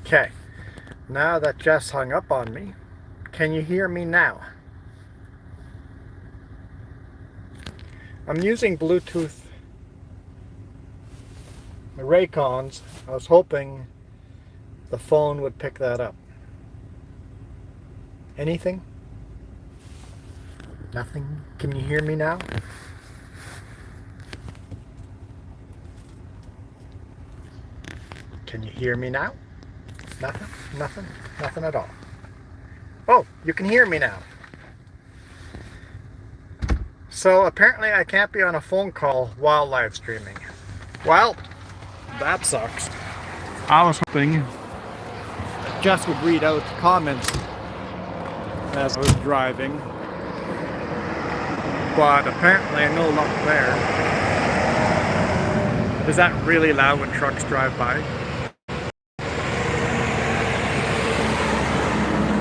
Okay, now that Jess hung up on me, can you hear me now? I'm using Bluetooth Raycons. I was hoping the phone would pick that up. Anything? Nothing? Can you hear me now? Can you hear me now? Nothing? Nothing? Nothing at all. Oh, you can hear me now. So apparently I can't be on a phone call while live streaming. Well, that sucks. I was hoping Jess would read out comments as I was driving, but apparently no luck there. Is that really loud when trucks drive by?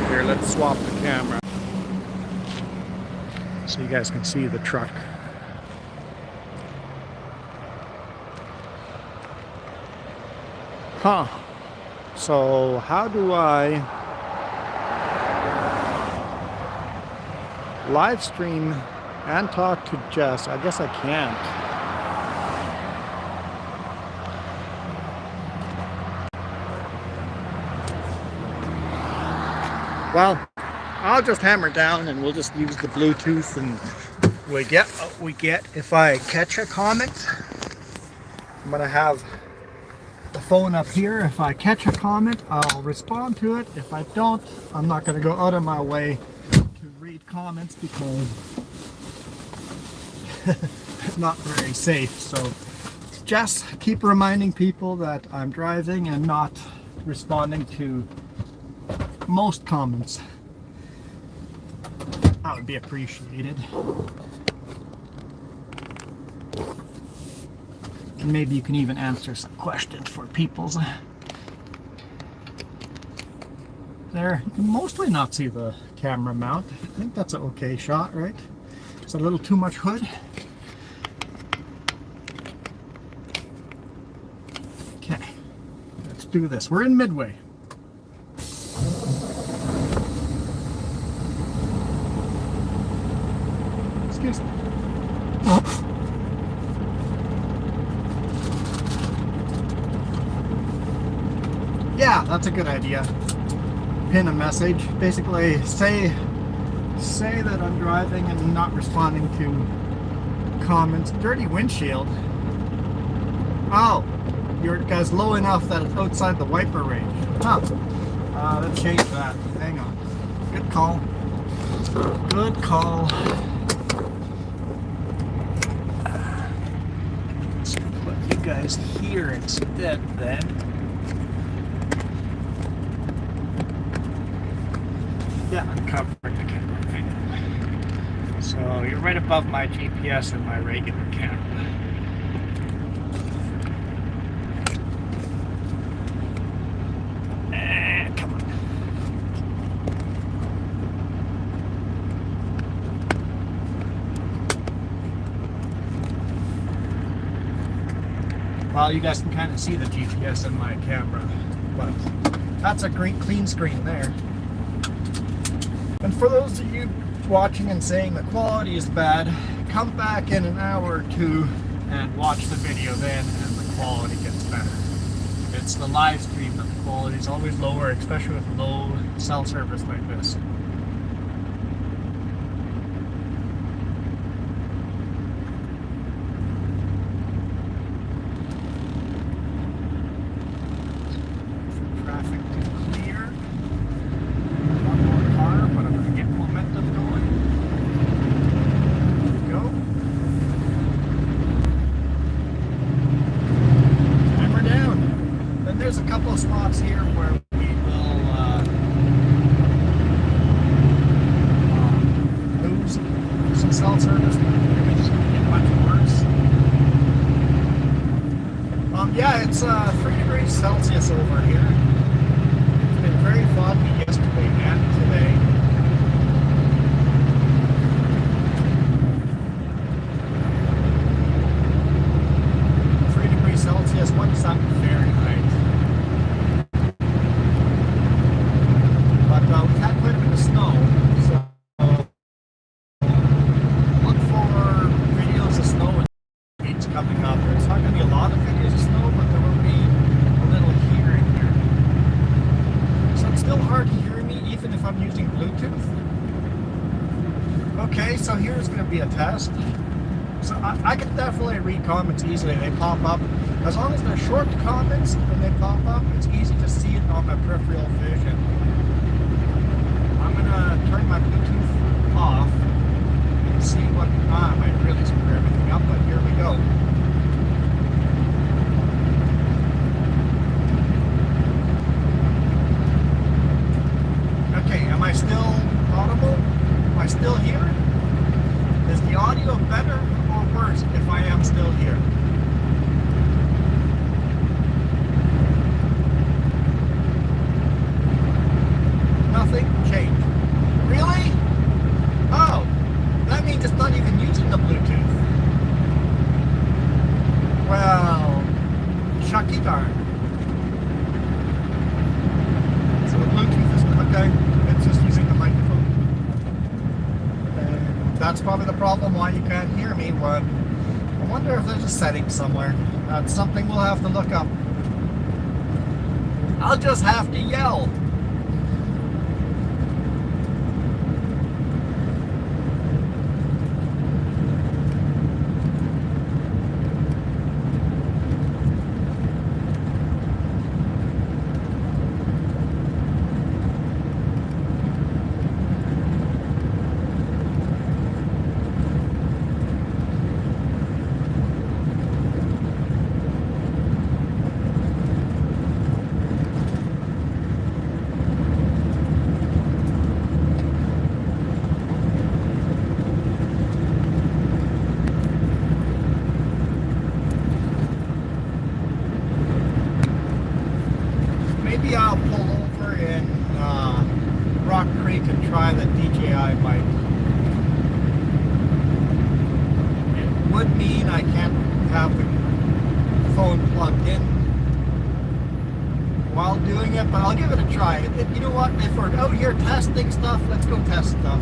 Here, let's swap the camera so you guys can see the truck. Huh. So how do I live stream and talk to Jess? I guess I can't. Well, I'll just hammer down and we'll just use the Bluetooth and we get what we get. If I catch a comment, I'm gonna have the phone up here. If I catch a comment, I'll respond to it. If I don't, I'm not gonna go out of my way to read comments because it's not very safe. So just keep reminding people that I'm driving and not responding to most comments. That would be appreciated. And maybe you can even answer some questions for people's. There, you can mostly not see the camera mount. I think that's an okay shot, right? It's a little too much hood. Okay, let's do this. We're in Midway. Excuse me. Yeah, that's a good idea. Pin a message. Basically, say that I'm driving and not responding to comments. Dirty windshield. Oh, your guy's low enough that it's outside the wiper range. Huh. Let's change that. Hang on. Good call. Good call. Let's put you guys here instead then. Yeah, I'm covering the camera right now. So you're right above my GPS and my regular camera. Come on. Well, you guys can kind of see the GPS in my camera, but that's a great clean screen there. And for those of you watching and saying the quality is bad, come back in an hour or two and watch the video then and the quality gets better. It's the live stream that the quality is always lower, especially with low cell service like this. Traffic to clear. One more car, but I'm going to get momentum going. There we go. Hammer down. Then there's a couple of spots here where we will lose some cell service. Maybe just get much worse. Yeah, it's 3 degrees Celsius over here. It's been very foggy yesterday and today. Celsius, what's that in Fahrenheit? I can definitely read comments easily. They pop up. As long as they're short comments and they pop up, it's easy to see it on my peripheral vision. I'm going to turn my Bluetooth off and see what... I might really screw everything up, but here we go. Okay, am I still audible? Am I still here? Is the audio better or worse if I am still here? Nothing changed. Really? Oh, that means it's not even using the Bluetooth. Well, shucky darn. So the Bluetooth is okay. It's just using the microphone. And that's probably the problem why you can't hear me. I wonder if there's a setting somewhere. That's something we'll have to look up. I'll just have to yell. Maybe I'll pull over in Rock Creek and try the DJI mic. It would mean I can't have the phone plugged in while doing it, but I'll give it a try. You know what? If we're out here testing stuff, let's go test stuff.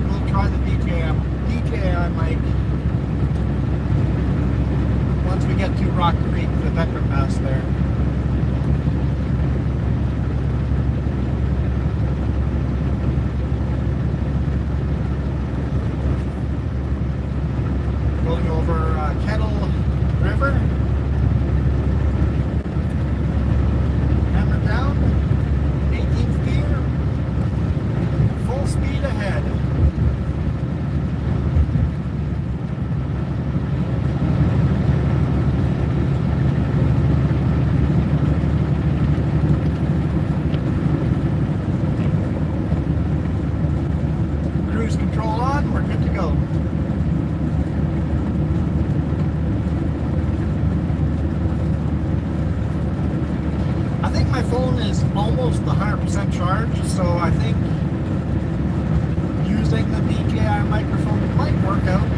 We'll try the DJI mic once we get to Rock Creek, the veteran pass there. Going over Kettle River. Hammer down. 18th gear. Full speed ahead. Cruise control on. We're good to go. I think my phone is almost 100% charged, so I think using the DJI microphone might work out.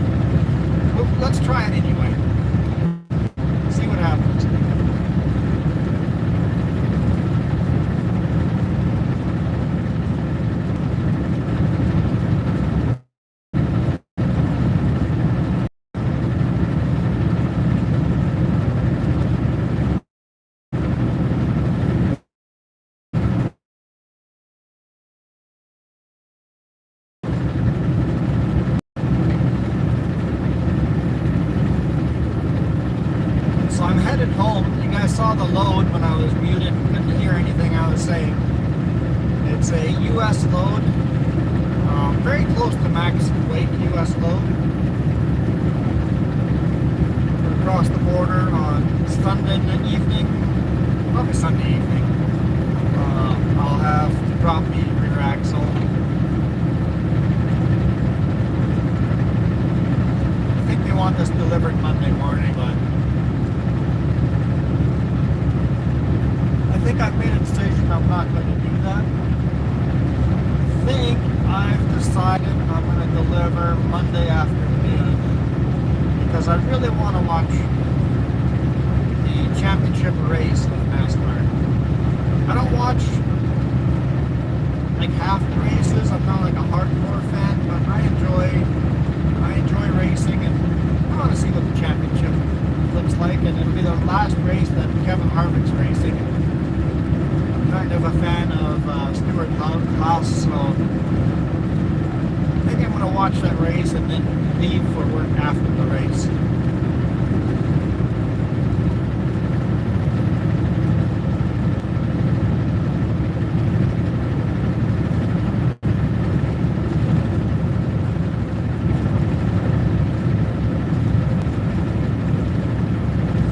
Well, let's try it anyway. See what happens. So I'm headed home. You guys saw the load when I was muted. Couldn't hear anything I was saying. It's a U.S. load. Very close to max weight U.S. load. We're across the border on Sunday evening. Probably Sunday evening. I'll have to drop the rear axle. I think they want this delivered Monday morning, but I think I've made a decision I'm not going to do that. I think I've decided I'm going to deliver Monday afternoon because I really want to watch the championship race of NASCAR. I don't watch like half the races. I'm not like a hardcore fan, but I enjoy racing, and I want to see what the championship looks like, and it'll be the last race that Kevin Harvick's racing. I'm kind of a fan of Stuart Haas, so maybe I'm going to watch that race and then leave for work after the race.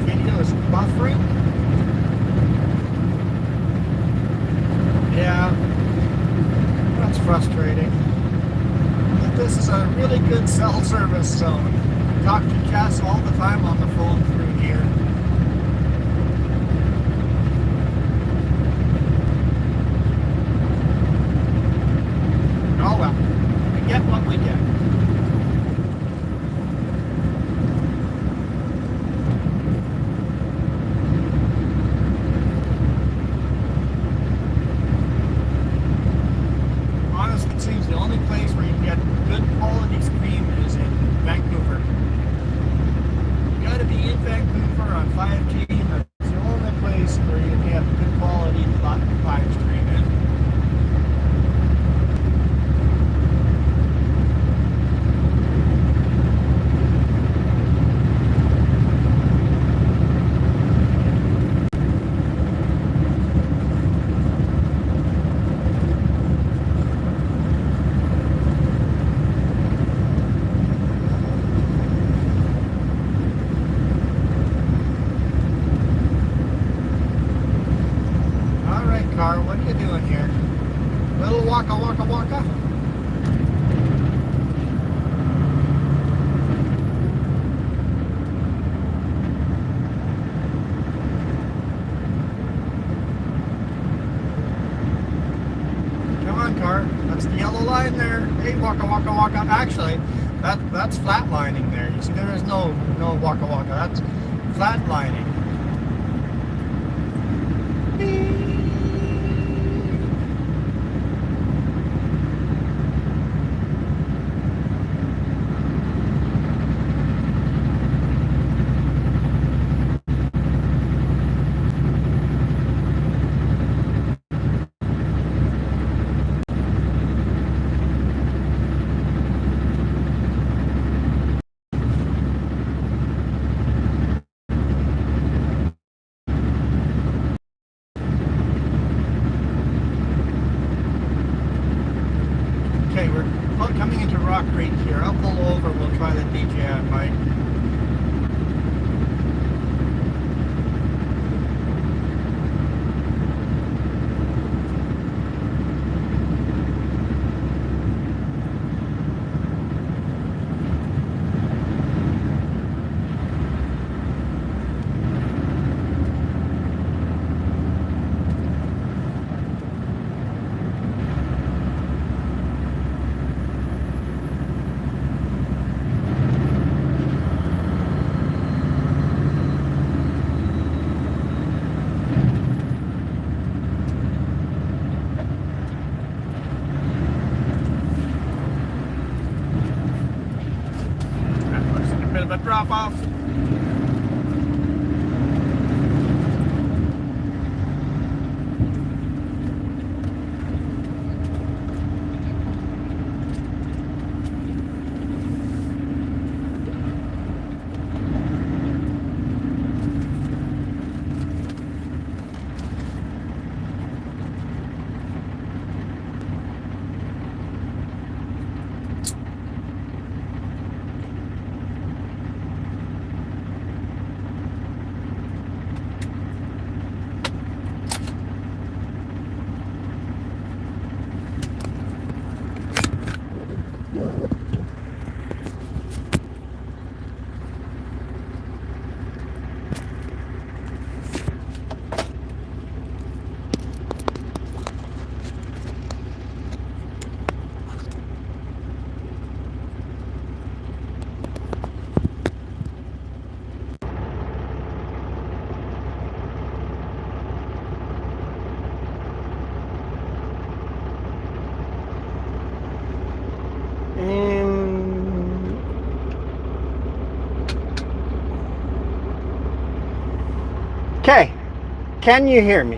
Video is buffering. Yeah, that's frustrating. This is a really good cell service zone. Talk to Jess all the time on the phone through here. Oh well, we get what we get. Honestly, it seems the only place where you can get good quality stream is in Vancouver. You gotta be in Vancouver on 5G, and that's the only place where you can get good quality live stream in. What are you doing here? Little waka waka waka? Come on, car. That's the yellow line there. Hey, waka waka waka. Actually, that's flatlining there. You see, there is no waka waka. That's flatlining. Okay, we're coming into Rock Creek here. I'll pull over. We'll try the DJI mic. Bit of a drop off. Okay, can you hear me?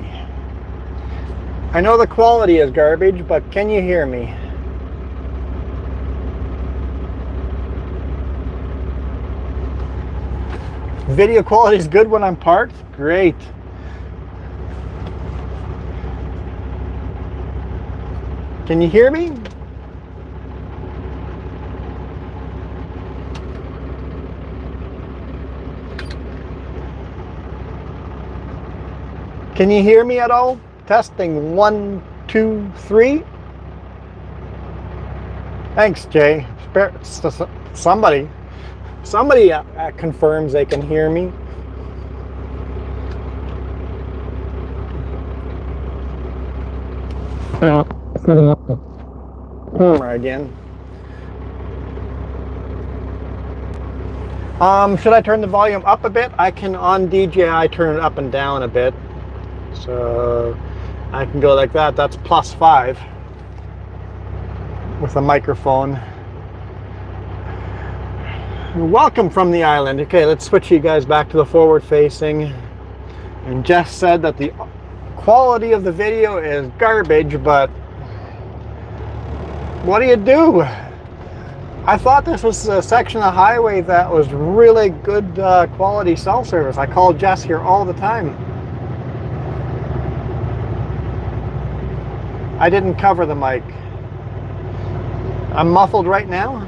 I know the quality is garbage, but can you hear me? Video quality is good when I'm parked? Great. Can you hear me? Can you hear me at all? Testing 1, 2, 3. Thanks, Jay. Somebody confirms they can hear me. Setting up the camera again. Should I turn the volume up a bit? I can on DJI turn it up and down a bit. So I can go like that. That's +5 with a microphone. Welcome from the island. Okay, let's switch you guys back to the forward facing. And Jess said that the quality of the video is garbage, but what do you do? I thought this was a section of highway that was really good quality cell service. I call Jess here all the time. I didn't cover the mic. I'm muffled right now.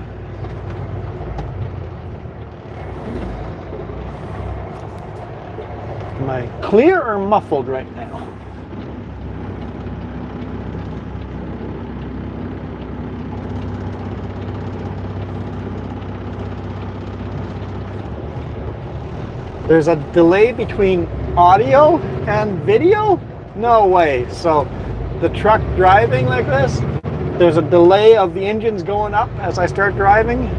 Am I clear or muffled right now? There's a delay between audio and video? No way. So the truck driving like this, there's a delay of the engines going up as I start driving.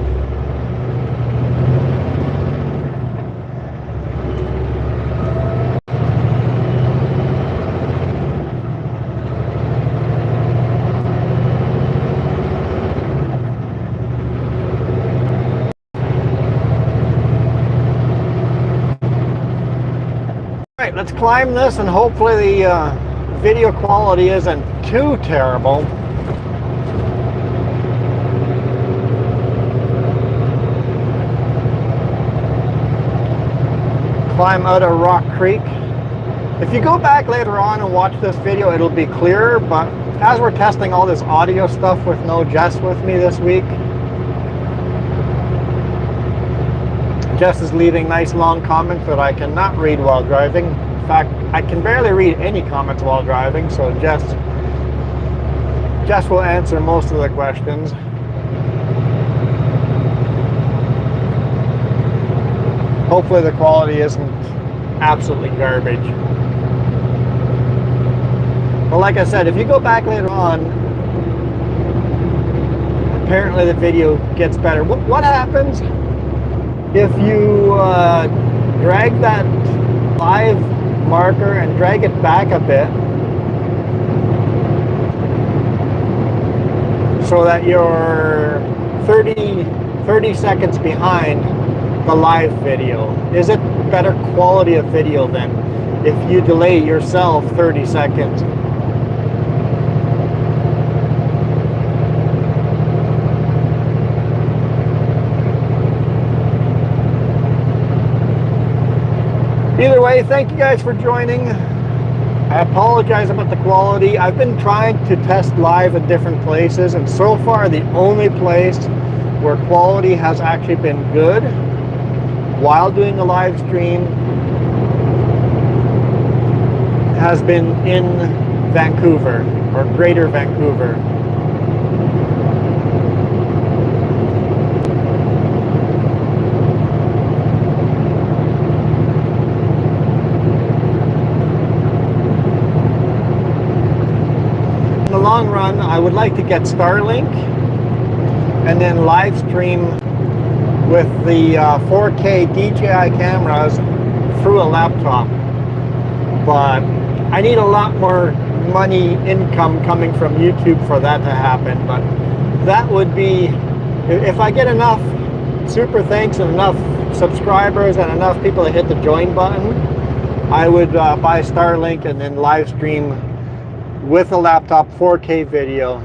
All right, let's climb this and hopefully the video quality isn't too terrible. Climb out of Rock Creek. If you go back later on and watch this video, it'll be clearer, but as we're testing all this audio stuff with no Jess with me this week, Jess is leaving nice long comments that I cannot read while driving. In fact, I can barely read any comments while driving, so Jess will answer most of the questions. Hopefully the quality isn't absolutely garbage. But like I said, if you go back later on, apparently the video gets better. What happens if you drag that live marker and drag it back a bit so that you're 30 seconds behind the live video? Is it better quality of video then if you delay yourself 30 seconds? Either way, thank you guys for joining. I apologize about the quality. I've been trying to test live at different places, and so far the only place where quality has actually been good while doing the live stream has been in Vancouver, or Greater Vancouver. In the long run, I would like to get Starlink and then live stream with the 4K DJI cameras through a laptop. But I need a lot more money income coming from YouTube for that to happen. But that would be, if I get enough super thanks and enough subscribers and enough people to hit the join button, I would buy Starlink and then live stream with a laptop 4K video,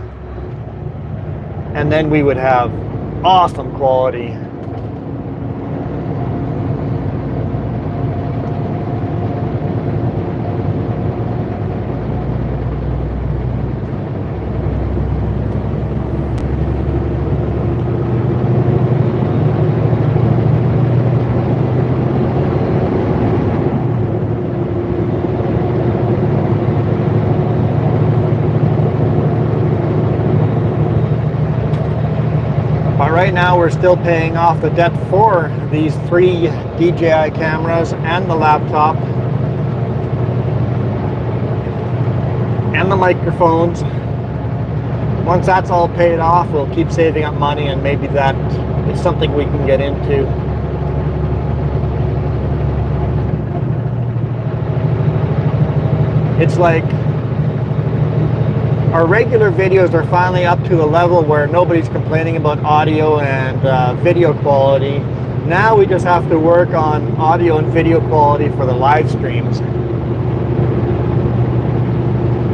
and then we would have awesome quality. right now we're still paying off the debt for these 3 DJI cameras and the laptop and the microphones. Once that's all paid off, we'll keep saving up money, and maybe that is something we can get into. It's like our regular videos are finally up to a level where nobody's complaining about audio and video quality. Now we just have to work on audio and video quality for the live streams.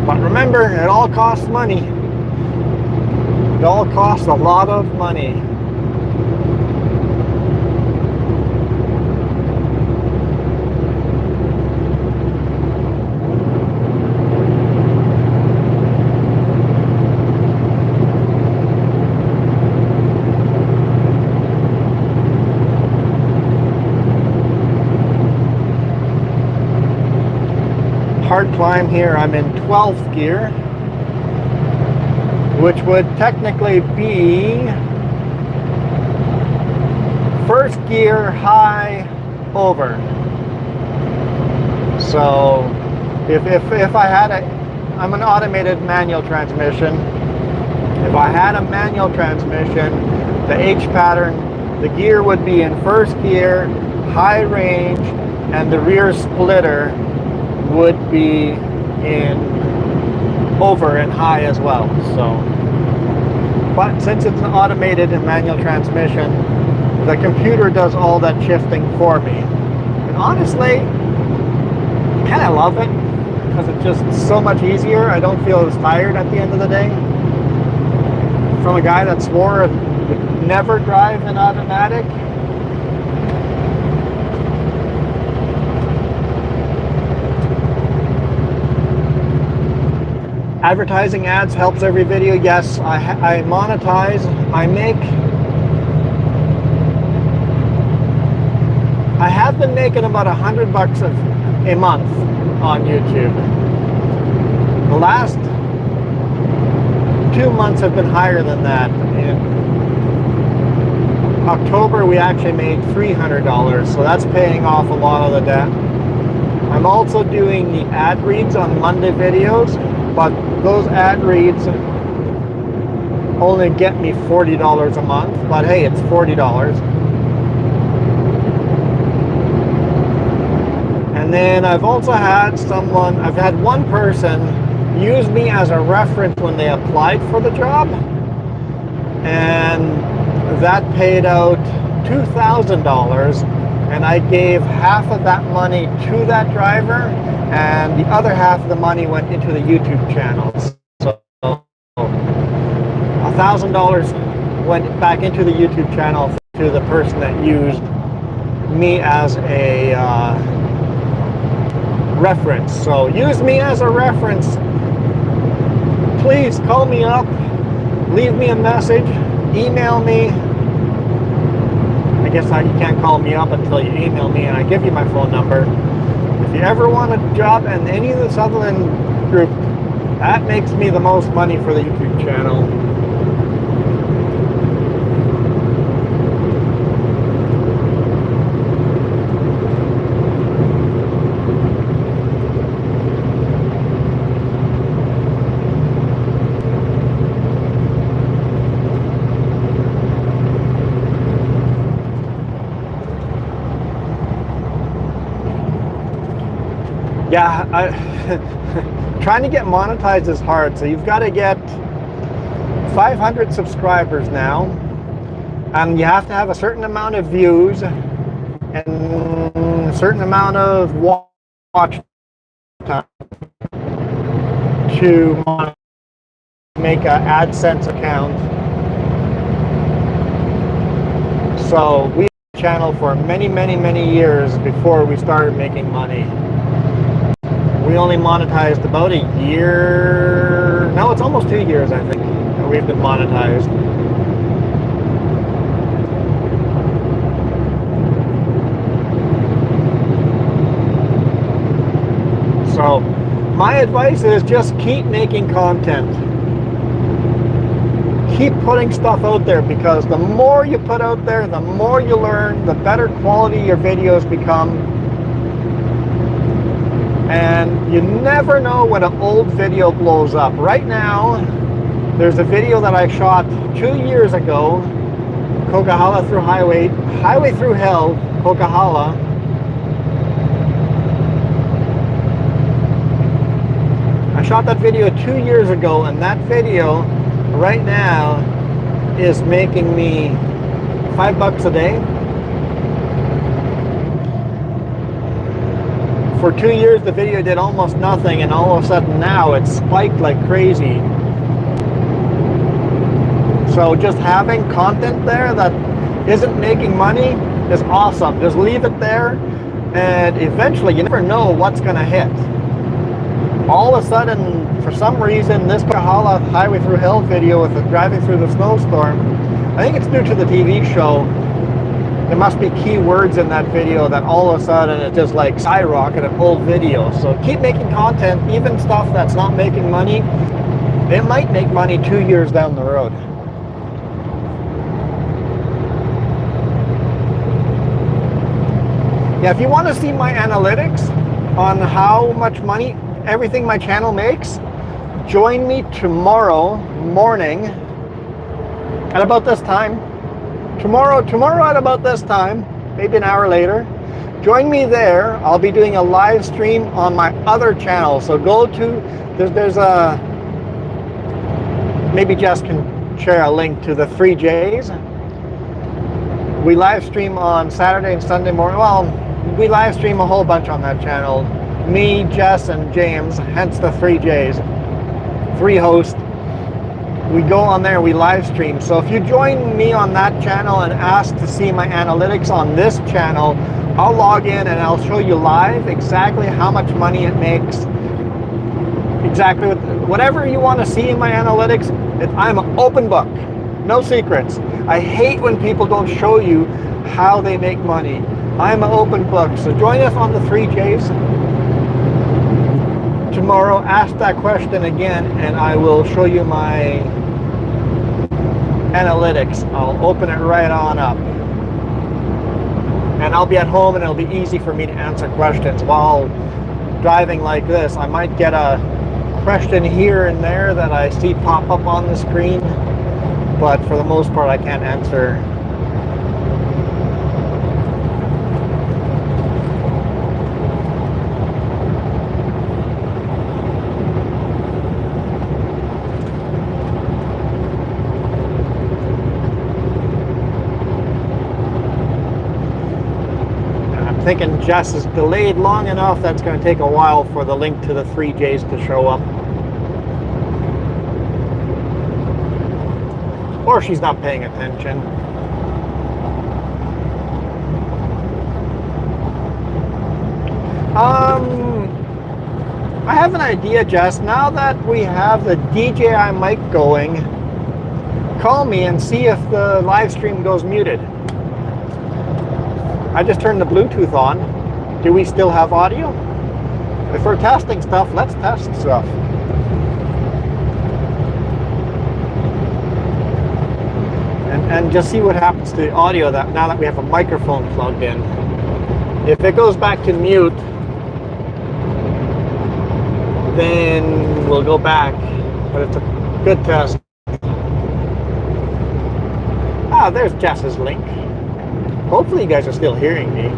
But remember, it all costs money. It all costs a lot of money. Hard climb here, I'm in 12th gear, which would technically be first gear high over. So if I had I'm an automated manual transmission. If I had a manual transmission, the H pattern, the gear would be in first gear, high range, and the rear splitter would be in over and high as well. So, but since it's an automated and manual transmission, the computer does all that shifting for me. And honestly, I kind of love it because it's just so much easier. I don't feel as tired at the end of the day. From a guy that swore it would never drive an automatic. Advertising ads helps every video. Yes, I monetize. I have been making about $100 a month on YouTube. The last 2 months have been higher than that. In October, we actually made $300, so that's paying off a lot of the debt. I'm also doing the ad reads on Monday videos, but those ad reads only get me $40 a month, but hey, it's $40. And then I've also had I've had one person use me as a reference when they applied for the job, and that paid out $2,000, and I gave half of that money to that driver, and the other half of the money went into the YouTube channels. So $1,000 went back into the YouTube channel to the person that used me as a reference. So use me as a reference. Please call me up, leave me a message, email me. I guess you can't call me up until you email me, and I give you my phone number. If you ever want a job in any of the Sutherland group, that makes me the most money for the YouTube channel. Yeah, trying to get monetized is hard. So you've got to get 500 subscribers now, and you have to have a certain amount of views and a certain amount of watch time to make an AdSense account. So we had a channel for many years before we started making money. We only monetized about a year. No, it's almost 2 years, I think, that we've been monetized. So my advice is just keep making content. keep putting stuff out there, because the more you put out there, the more you learn, the better quality your videos become. And you never know when an old video blows up. Right now, there's a video that I shot 2 years ago, Coquihalla through highway through hell, Coquihalla. I shot that video 2 years ago, and that video right now is making me $5 a day. For 2 years, the video did almost nothing, and all of a sudden now it's spiked like crazy. So just having content there that isn't making money is awesome. Just leave it there, and eventually you never know what's gonna hit. All of a sudden, for some reason, this Coquihalla Highway Through Hell video with the driving through the snowstorm, I think it's due to the TV show. There must be key words in that video that all of a sudden it just like skyrocketed old videos. So keep making content, even stuff that's not making money. It might make money 2 years down the road. Yeah, if you want to see my analytics on how much money everything my channel makes, join me tomorrow morning at about this time. Tomorrow at about this time, maybe an hour later, join me there. I'll be doing a live stream on my other channel. So go to, there's a, maybe Jess can share a link to the 3Js. We live stream on Saturday and Sunday morning. Well, we live stream a whole bunch on that channel. Me, Jess, and James, hence the 3Js. 3 hosts. We go on there, we live stream. So if you join me on that channel and ask to see my analytics on this channel, I'll log in and I'll show you live exactly how much money it makes. Exactly whatever you want to see in my analytics. I'm an open book, no secrets. I hate when people don't show you how they make money. I'm an open book. So join us on the 3Js. Tomorrow, ask that question again, and I will show you my analytics. I'll open it right on up. And I'll be at home, and it'll be easy for me to answer questions while driving like this. I might get a question here and there that I see pop up on the screen, but for the most part, I can't answer. Thinking Jess is delayed long enough, that's going to take a while for the link to the 3Js to show up. Or she's not paying attention. I have an idea, Jess. Now that we have the DJI mic going, call me and see if the live stream goes muted. I just turned the Bluetooth on. Do we still have audio? If we're testing stuff, let's test stuff. And just see what happens to the audio that now that we have a microphone plugged in. If it goes back to mute, then we'll go back. But it's a good test. Ah, there's Jess's link. Hopefully you guys are still hearing me.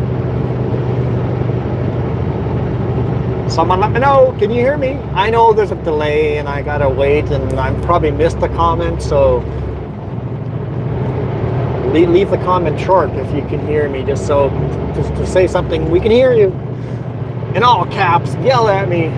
Someone let me know. Can you hear me? I know there's a delay and I gotta wait, and I probably missed the comment, so leave the comment short if you can hear me, just to say something. We can hear you. In all caps, yell at me.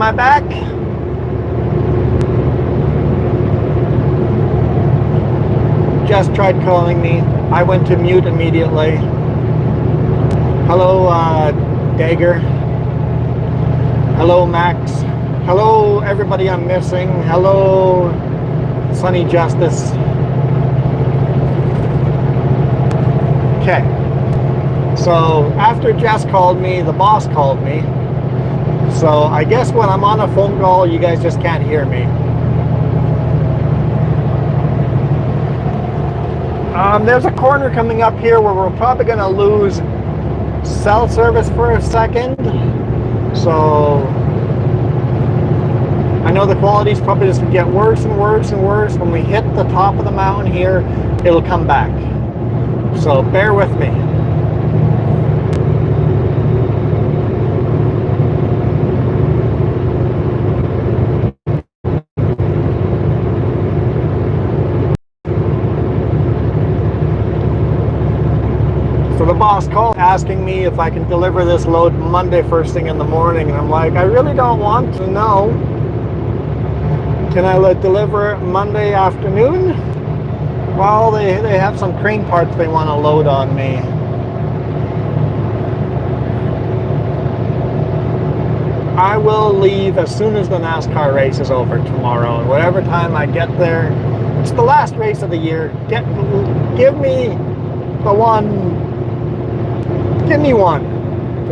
Am I back? Just tried calling me. I went to mute immediately. Hello, Dagger. Hello, Max. Hello, everybody I'm missing. Hello, Sunny Justice. Okay. So after Jess called me, the boss called me. So I guess when I'm on a phone call, you guys just can't hear me. There's a corner coming up here where we're probably going to lose cell service for a second. So I know the quality's probably just going to get worse and worse and worse. When we hit the top of the mountain here, it'll come back. So bear with me. So the boss called asking me if I can deliver this load Monday first thing in the morning, and I'm like, I really don't want to know. Can I deliver Monday afternoon? Well, they have some crane parts they want to load on me. I will leave as soon as the NASCAR race is over tomorrow, and whatever time I get there, it's the last race of the year. Give me the one. Give me one.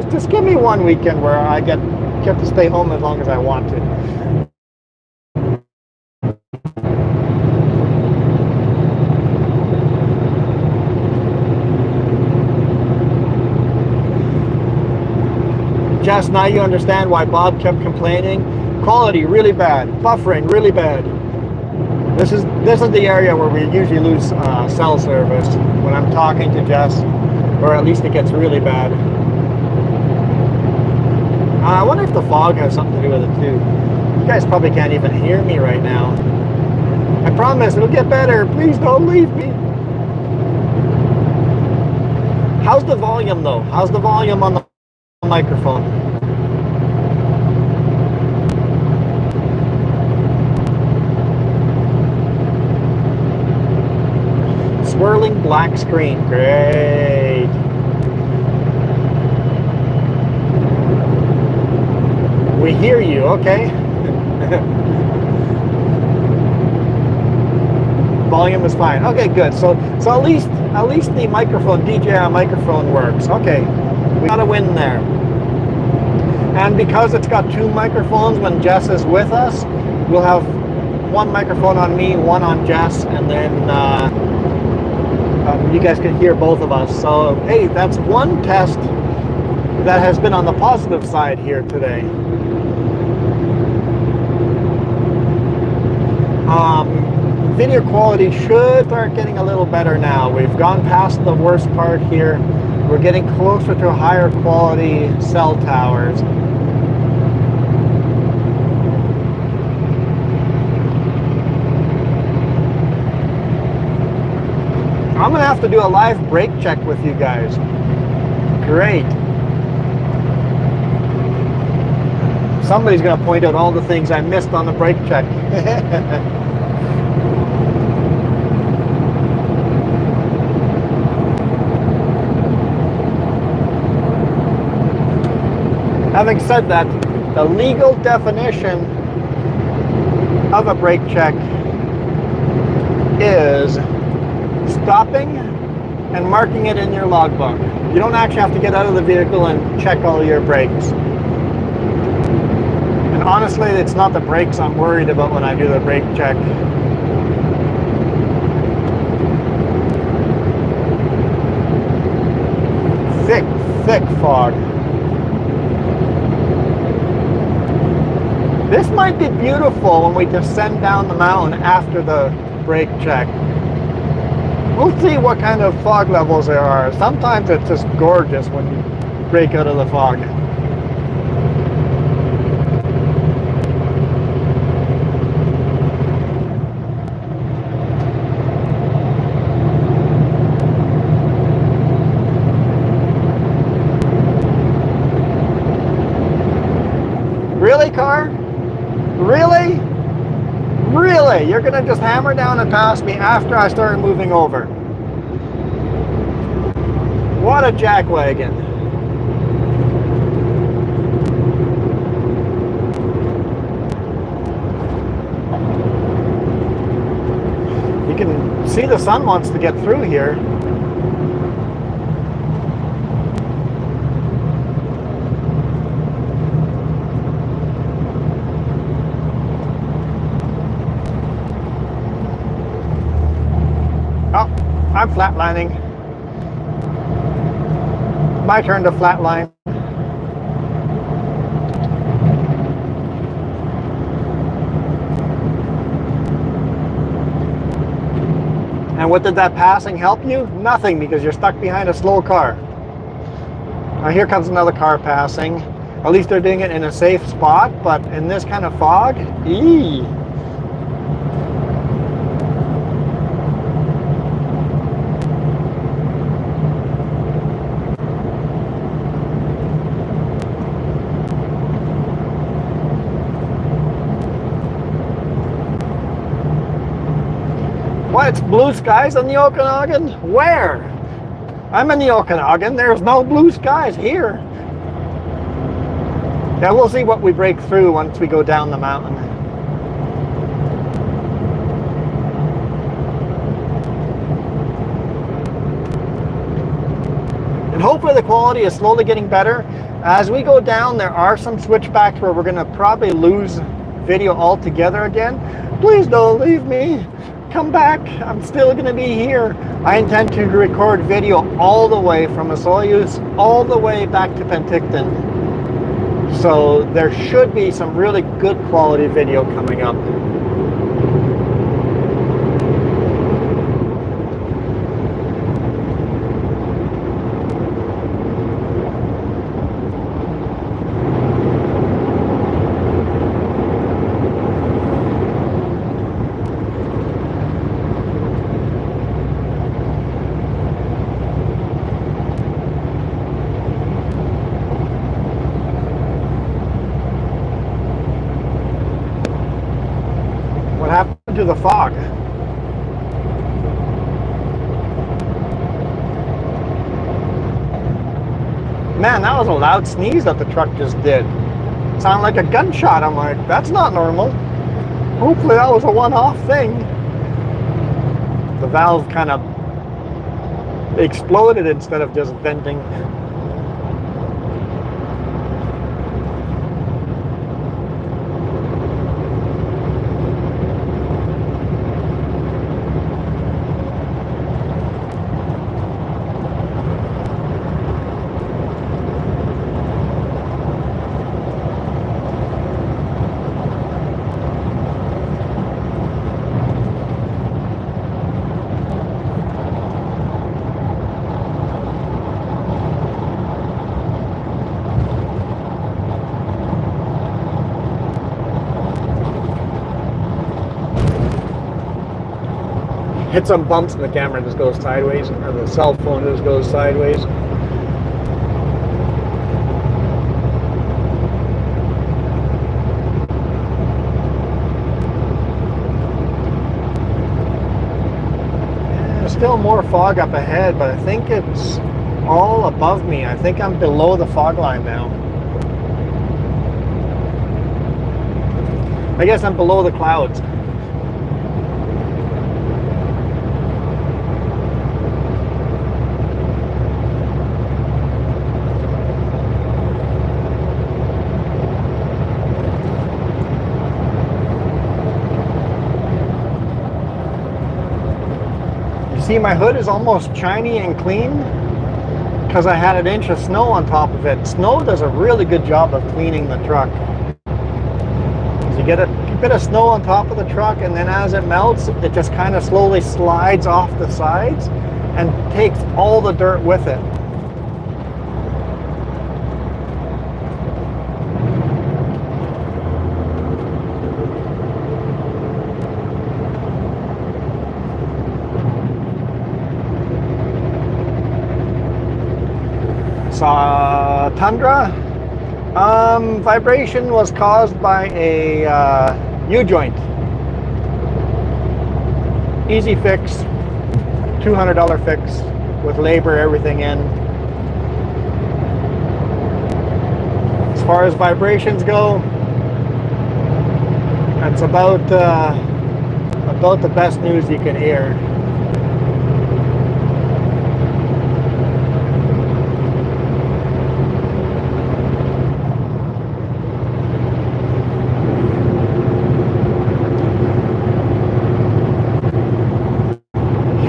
Just give me one weekend where I get to stay home as long as I want to. Jess, now you understand why Bob kept complaining. Quality really bad. Buffering really bad. This is the area where we usually lose cell service when I'm talking to Jess, or at least it gets really bad. I wonder if the fog has something to do with it too. You guys probably can't even hear me right now. I promise it'll get better. Please don't leave me. How's the volume though? How's the volume on the microphone? Swirling black screen. Great. We hear you, okay? Volume is fine. Okay, good. So at least the microphone, DJI microphone works. Okay, we got a win there. And because it's got two microphones when Jess is with us, we'll have one microphone on me, one on Jess, and then you guys can hear both of us. So hey, that's one test that has been on the positive side here today. Video quality should start getting a little better now. We've gone past the worst part here. We're getting closer to higher quality cell towers. I'm gonna have to do a live brake check with you guys. Great. Somebody's gonna point out all the things I missed on the brake check. Having said that, the legal definition of a brake check is stopping and marking it in your logbook. You don't actually have to get out of the vehicle and check all your brakes. And honestly, it's not the brakes I'm worried about when I do the brake check. Thick fog. This might be beautiful when we descend down the mountain after the brake check. We'll see what kind of fog levels there are. Sometimes it's just gorgeous when you break out of the fog. Really, car? they're gonna just hammer down and pass me after I started moving over. What a jackwagon. You can see the sun wants to get through here. Oh, I'm flatlining. My turn to flatline. And what did that passing help you? Nothing, because you're stuck behind a slow car. Now here comes another car passing. At least they're doing it in a safe spot, but in this kind of fog, eee. What, it's blue skies on the Okanagan? Where? I'm in the Okanagan, there's no blue skies here. Yeah, we'll see what we break through once we go down the mountain. And hopefully the quality is slowly getting better. As we go down, there are some switchbacks where we're gonna probably lose video altogether again. Please don't leave me. Come back, I'm still gonna be here. I intend to record video all the way from Osoyoos all the way back to Penticton. So there should be some really good quality video coming up. What happened to the fog? Man, that was a loud sneeze that the truck just did. Sounded like a gunshot. I'm like, that's not normal. Hopefully that was a one-off thing. The valve kind of exploded instead of just venting. Hit some bumps and the camera just goes sideways, or the cell phone just goes sideways. There's still more fog up ahead, but I think it's all above me. I think I'm below the fog line now. I guess I'm below the clouds. See, my hood is almost shiny and clean because I had an inch of snow on top of it. Snow does a really good job of cleaning the truck. You get a bit of snow on top of the truck, and then as it melts, it just kind of slowly slides off the sides and takes all the dirt with it. Tundra. Vibration was caused by a U-joint. Easy fix, $200 fix with labor, everything in. As far as vibrations go, that's about the best news you can hear.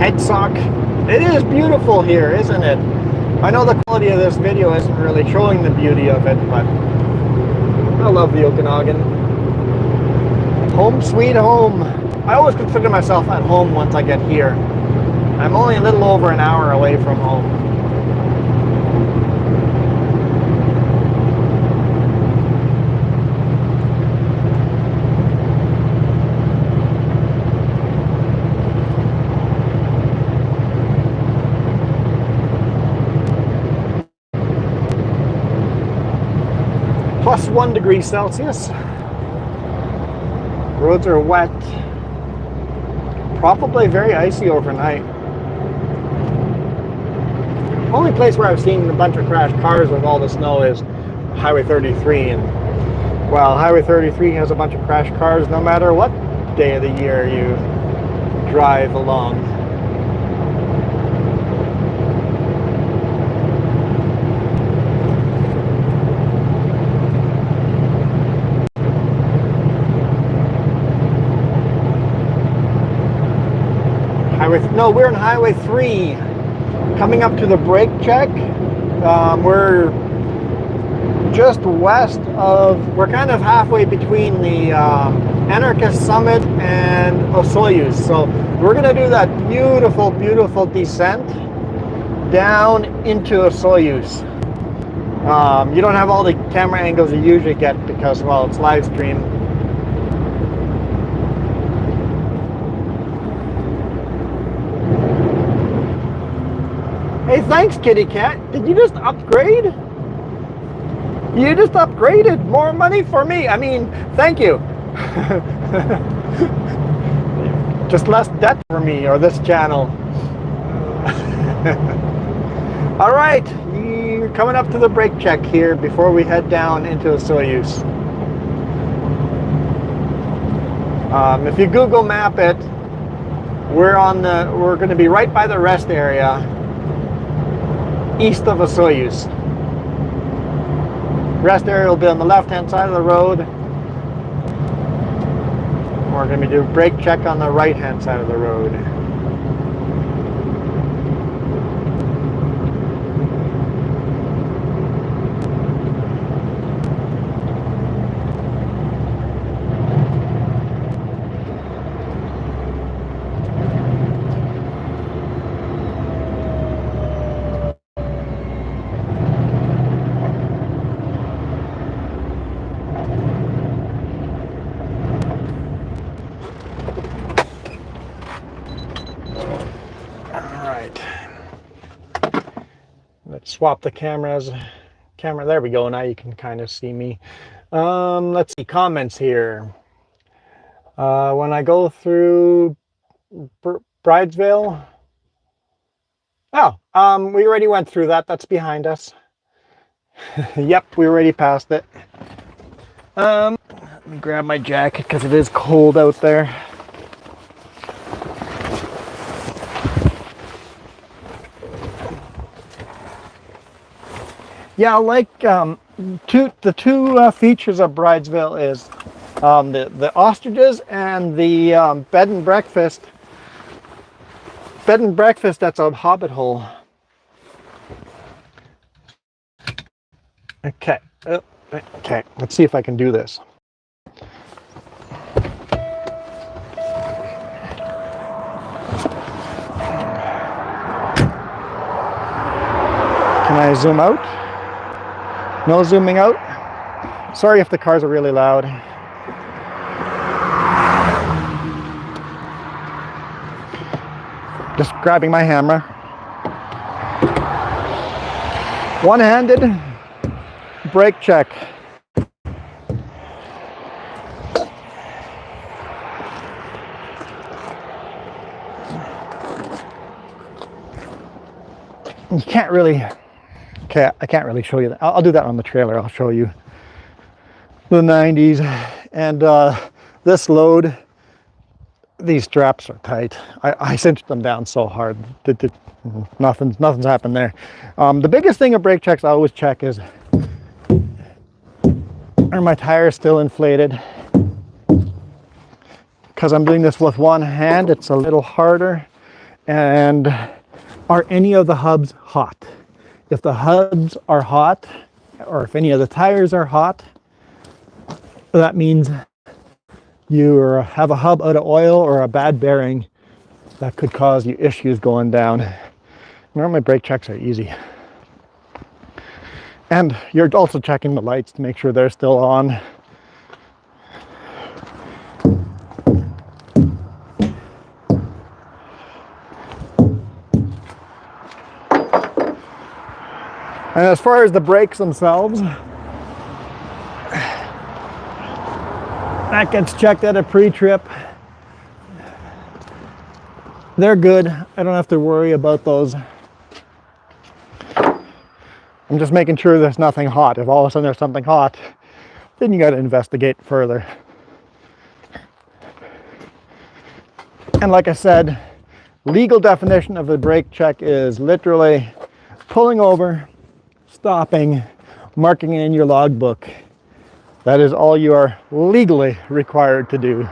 Headsock. It is beautiful here, isn't it? I know the quality of this video isn't really showing the beauty of it, but I love the Okanagan. Home sweet home. I always consider myself at home once I get here. I'm only a little over an hour away from home. Plus 1 degree Celsius. Roads are wet. Probably very icy overnight. Only place where I've seen a bunch of crashed cars with all the snow is Highway 33, and well, Highway 33 has a bunch of crashed cars no matter what day of the year you drive along. No, we're on Highway 3, coming up to the brake check. We're just west of, we're kind of halfway between the Anarchist Summit and Osoyoos. So we're going to do that beautiful, beautiful descent down into Osoyoos. You don't have all the camera angles you usually get because, well, it's live stream. Hey, thanks, kitty cat. Did you just upgrade? You just upgraded. More money for me. I mean, thank you. Just less debt for me or this channel. All right, you're coming up to the brake check here before we head down into Osoyoos. If you Google map it, we're going to be right by the rest area, east of Osoyoos. Rest area will be on the left-hand side of the road. We're going to do a brake check on the right-hand side of the road. Let's swap the cameras. There we go. Now you can kind of see me. Let's see comments here. When I go through Bridesville. Oh, we already went through that. That's behind us. Yep, we already passed it. Let me grab my jacket because it is cold out there. Yeah, like the two features of Bridesville is the ostriches and the bed and breakfast. Bed and breakfast that's a hobbit hole. Okay, okay. Let's see if I can do this. Can I zoom out? No zooming out? Sorry if the cars are really loud. Just grabbing my hammer. One-handed brake check. You can't really, okay, I can't really show you that. I'll do that on the trailer. I'll show you the 90s. And this load, these straps are tight. I cinched them down so hard that nothing's happened there. The biggest thing of brake checks I always check is, are my tires still inflated? Because I'm doing this with one hand, it's a little harder. And are any of the hubs hot? If the hubs are hot, or if any of the tires are hot, that means you have a hub out of oil or a bad bearing that could cause you issues going down. Normally brake checks are easy. And you're also checking the lights to make sure they're still on. And as far as the brakes themselves, that gets checked at a pre-trip. They're good. I don't have to worry about those. I'm just making sure there's nothing hot. If all of a sudden there's something hot, then you got to investigate further. And like I said, legal definition of a brake check is literally pulling over, stopping, marking it in your logbook. That is all you are legally required to do.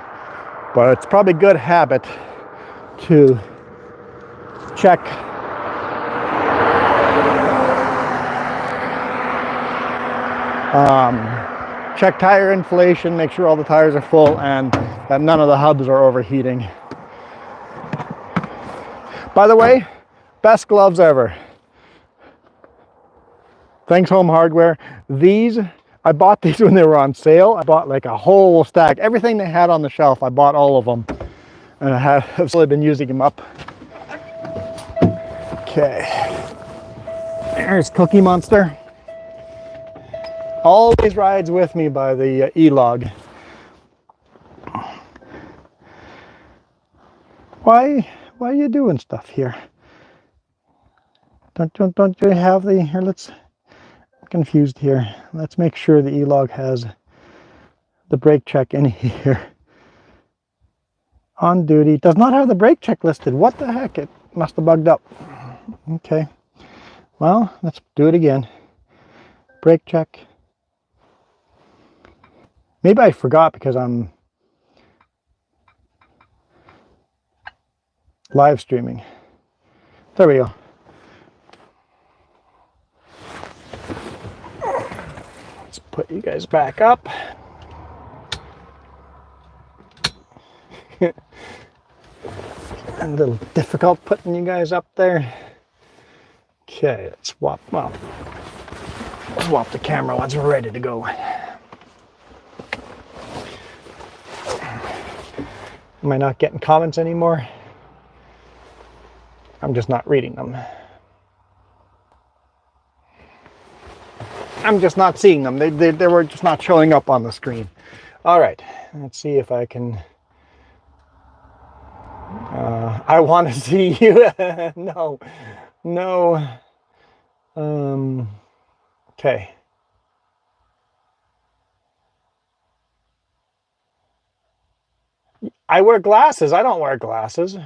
But it's probably good habit to check check tire inflation, make sure all the tires are full and that none of the hubs are overheating. By the way, best gloves ever. Thanks Home Hardware. These, I bought these when they were on sale. I bought like a whole stack. Everything they had on the shelf, I bought all of them. And I've slowly been using them up. Okay. There's Cookie Monster. Always rides with me by the e-log. Why are you doing stuff here? Don't you have the, here, let's, I'm confused here. Let's make sure the e-log has the brake check in here. On duty, does not have the brake check listed. What the heck? It must have bugged up. Okay. Well, let's do it again. Brake check. Maybe I forgot because I'm live streaming. There we go. Let's put you guys back up. A little difficult putting you guys up there. Okay, let's swap. Well, swap the camera once we're ready to go. Am I not getting comments anymore? I'm just not reading them. I'm just not seeing them. They were just not showing up on the screen. All right, let's see if I can. I want to see you. No. Okay. I wear glasses. I don't wear glasses.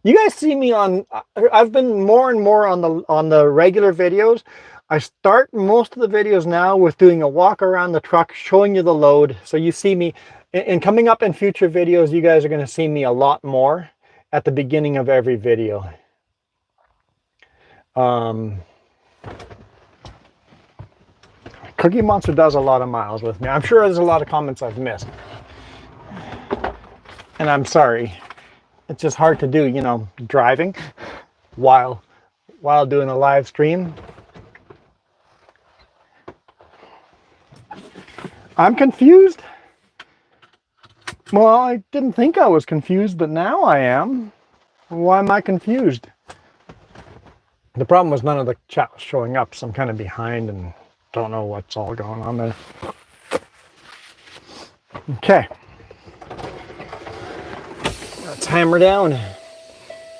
You guys see me on, I've been more and more on the regular videos. I start most of the videos now with doing a walk around the truck, showing you the load. So you see me, and coming up in future videos, you guys are going to see me a lot more at the beginning of every video. Cookie Monster does a lot of miles with me. I'm sure there's a lot of comments I've missed. And I'm sorry. It's just hard to do, you know, driving while doing a live stream. I'm confused. Well, I didn't think I was confused, but now I am. Why am I confused? The problem was none of the chat was showing up, so I'm kind of behind and don't know what's all going on there. Okay. Let's hammer down.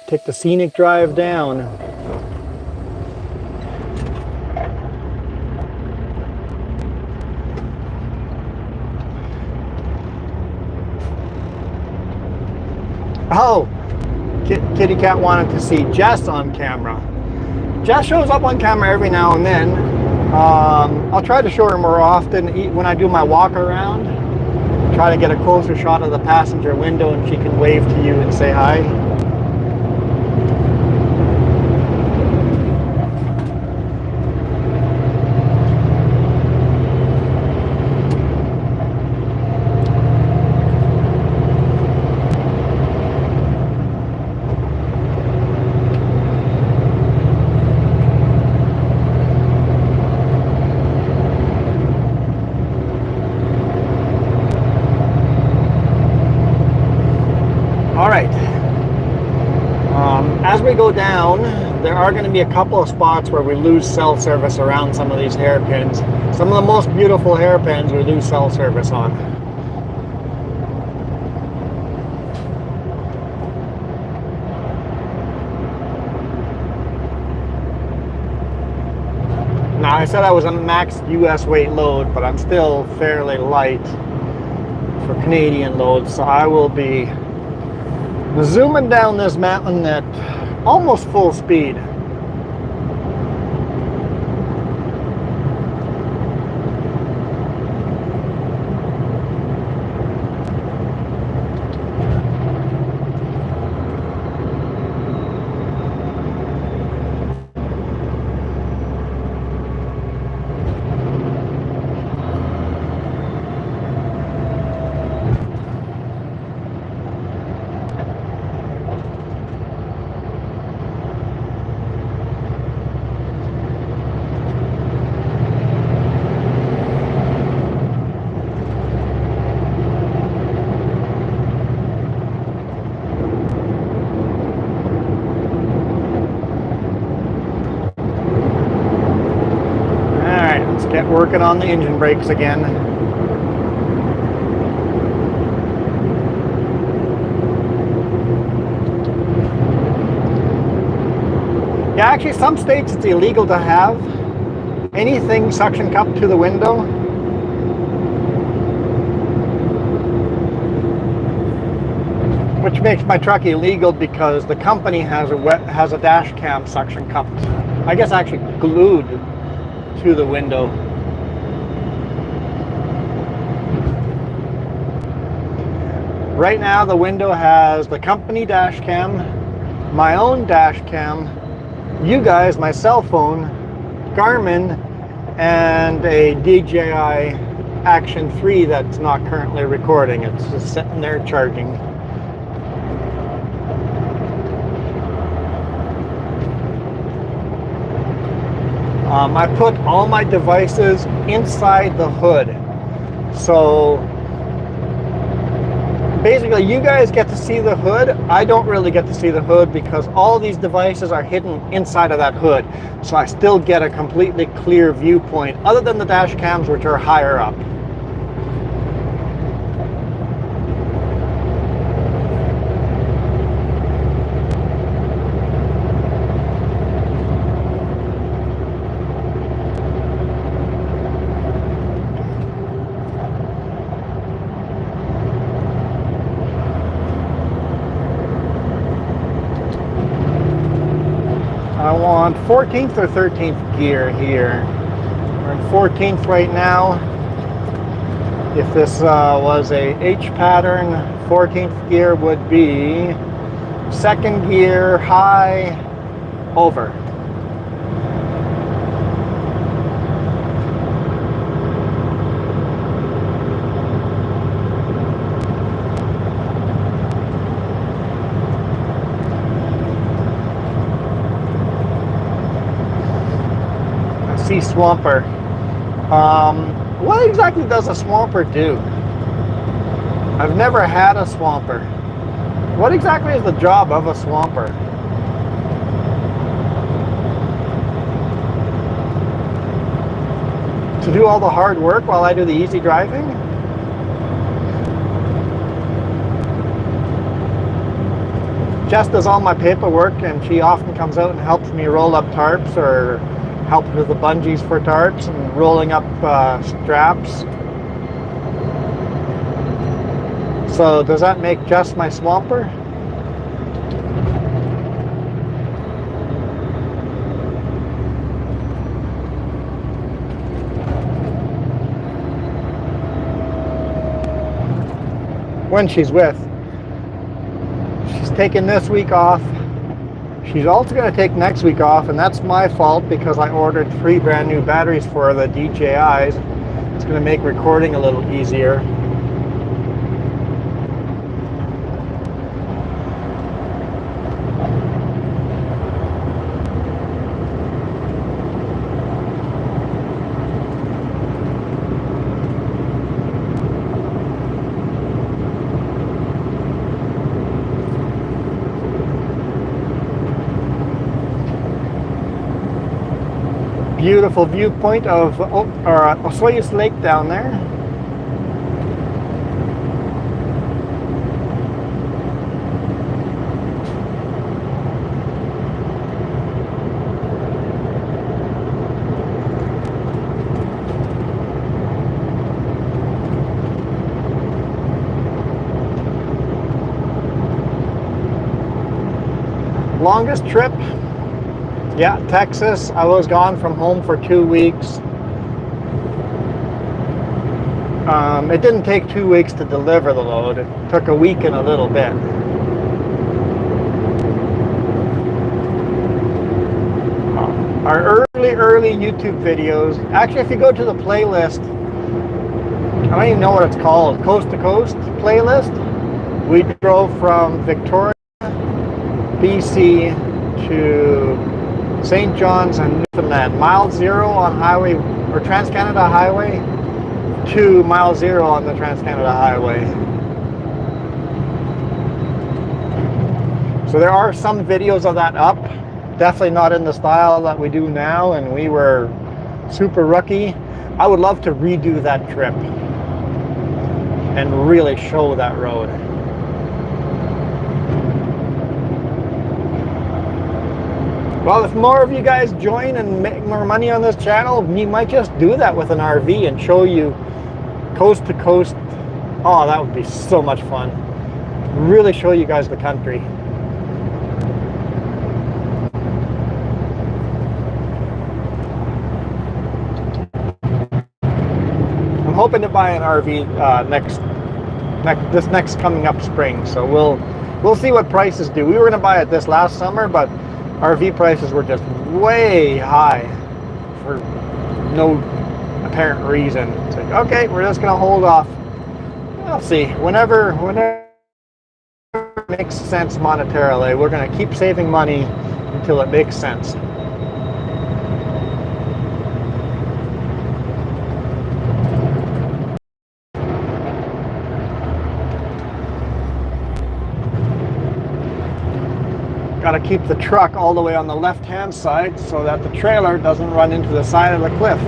Take the scenic drive down. Oh, Kitty Cat wanted to see Jess on camera. Jess shows up on camera every now and then. I'll try to show her more often when I do my walk around. Try to get a closer shot of the passenger window and she can wave to you and say hi. As we go down, there are going to be a couple of spots where we lose cell service around some of these hairpins. Some of the most beautiful hairpins we lose cell service on. Now, I said I was a max US weight load, but I'm still fairly light for Canadian loads, so I will be zooming down this mountain at almost full speed. Get working on the engine brakes again. Yeah, actually some states it's illegal to have anything suction cupped to the window. Which makes my truck illegal because the company has a dash cam suction cupped. I guess actually glued to the window. Right now the window has the company dash cam, my own dash cam, you guys, my cell phone, Garmin, and a DJI Action 3 that's not currently recording. It's just sitting there charging. I put all my devices inside the hood. So basically you guys get to see the hood. I don't really get to see the hood because all these devices are hidden inside of that hood. So I still get a completely clear viewpoint other than the dash cams, which are higher up. I want 14th or 13th gear here. We're in 14th right now. If this was a H pattern, 14th gear would be second gear, high, over. See Swamper. What exactly does a Swamper do? I've never had a Swamper. What exactly is the job of a Swamper? To do all the hard work while I do the easy driving? Jess does all my paperwork and she often comes out and helps me roll up tarps or help with the bungees for tarps and rolling up straps. So does that make Jess my Swamper? when she's with. She's taking this week off. She's also going to take next week off, and that's my fault because I ordered 3 brand new batteries for the DJIs. It's going to make recording a little easier. Beautiful viewpoint of Osoyoos Lake down there. Longest trip? Yeah, Texas. I was gone from home for 2 weeks. It didn't take 2 weeks to deliver the load. It took a week and a little bit. Our early YouTube videos. Actually, if you go to the playlist, I don't even know what it's called. Coast to Coast playlist. We drove from Victoria, BC to St. John's and Newfoundland, mile 0 on highway or Trans-Canada Highway to mile 0 on the Trans-Canada Highway. So there are some videos of that up, definitely not in the style that we do now, and we were super rookie. I would love to redo that trip and really show that road. Well, if more of you guys join and make more money on this channel, we might just do that with an RV and show you coast to coast. Oh, that would be so much fun. Really show you guys the country. I'm hoping to buy an RV this next coming up spring. So we'll see what prices do. We were going to buy it this last summer, but RV prices were just way high for no apparent reason. It's like, okay, we're just gonna hold off. We'll see. Whenever it makes sense monetarily, we're gonna keep saving money until it makes sense. Got to keep the truck all the way on the left-hand side so that the trailer doesn't run into the side of the cliff.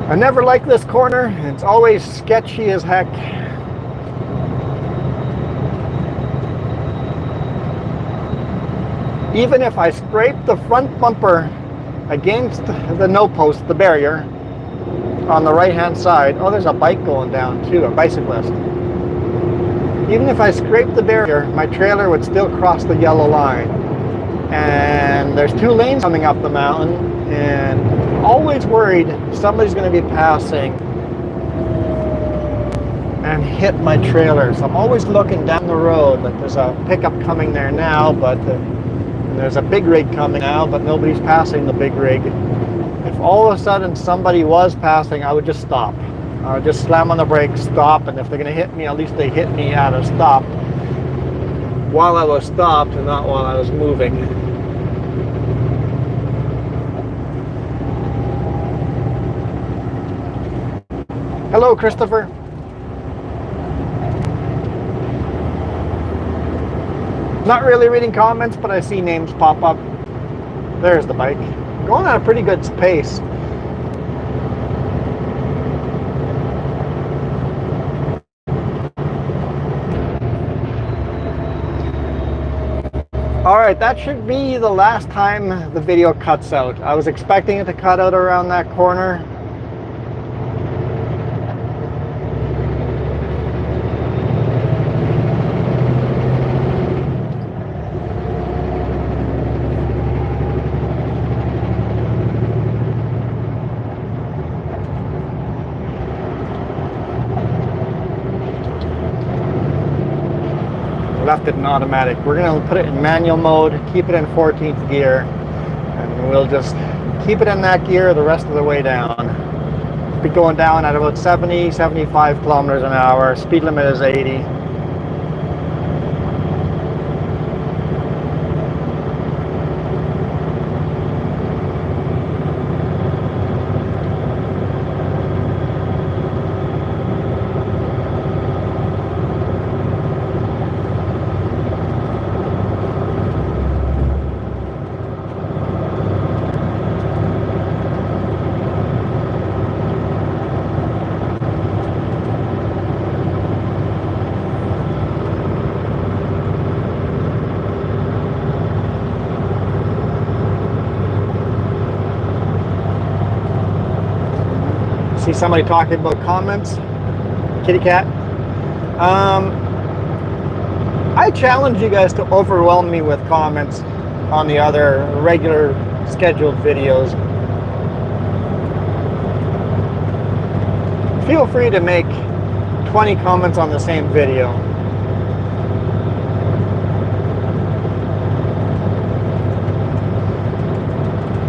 I never like this corner. It's always sketchy as heck. Even if I scrape the front bumper against the no post, the barrier, on the right-hand side. Oh, there's a bike going down too, a bicyclist. Even if I scrape the barrier, my trailer would still cross the yellow line. And there's 2 lanes coming up the mountain, and always worried somebody's going to be passing and hit my trailer. So I'm always looking down the road. Like there's a pickup coming there now, but there's a big rig coming now, but nobody's passing the big rig. If all of a sudden somebody was passing, I would just stop. I would just slam on the brakes, stop, and if they're going to hit me, at least they hit me at a stop while I was stopped and not while I was moving. Hello, Christopher. Not really reading comments, but I see names pop up. There's the bike. Going at a pretty good pace. All right, that should be the last time the video cuts out. I was expecting it to cut out around that corner. Left it in automatic. We're going to put it in manual mode, keep it in 14th gear, and we'll just keep it in that gear the rest of the way down. Be going down at about 70, 75 kilometers an hour. Speed limit is 80. See somebody talking about comments. Kitty cat. I challenge you guys to overwhelm me with comments on the other regular scheduled videos. Feel free to make 20 comments on the same video.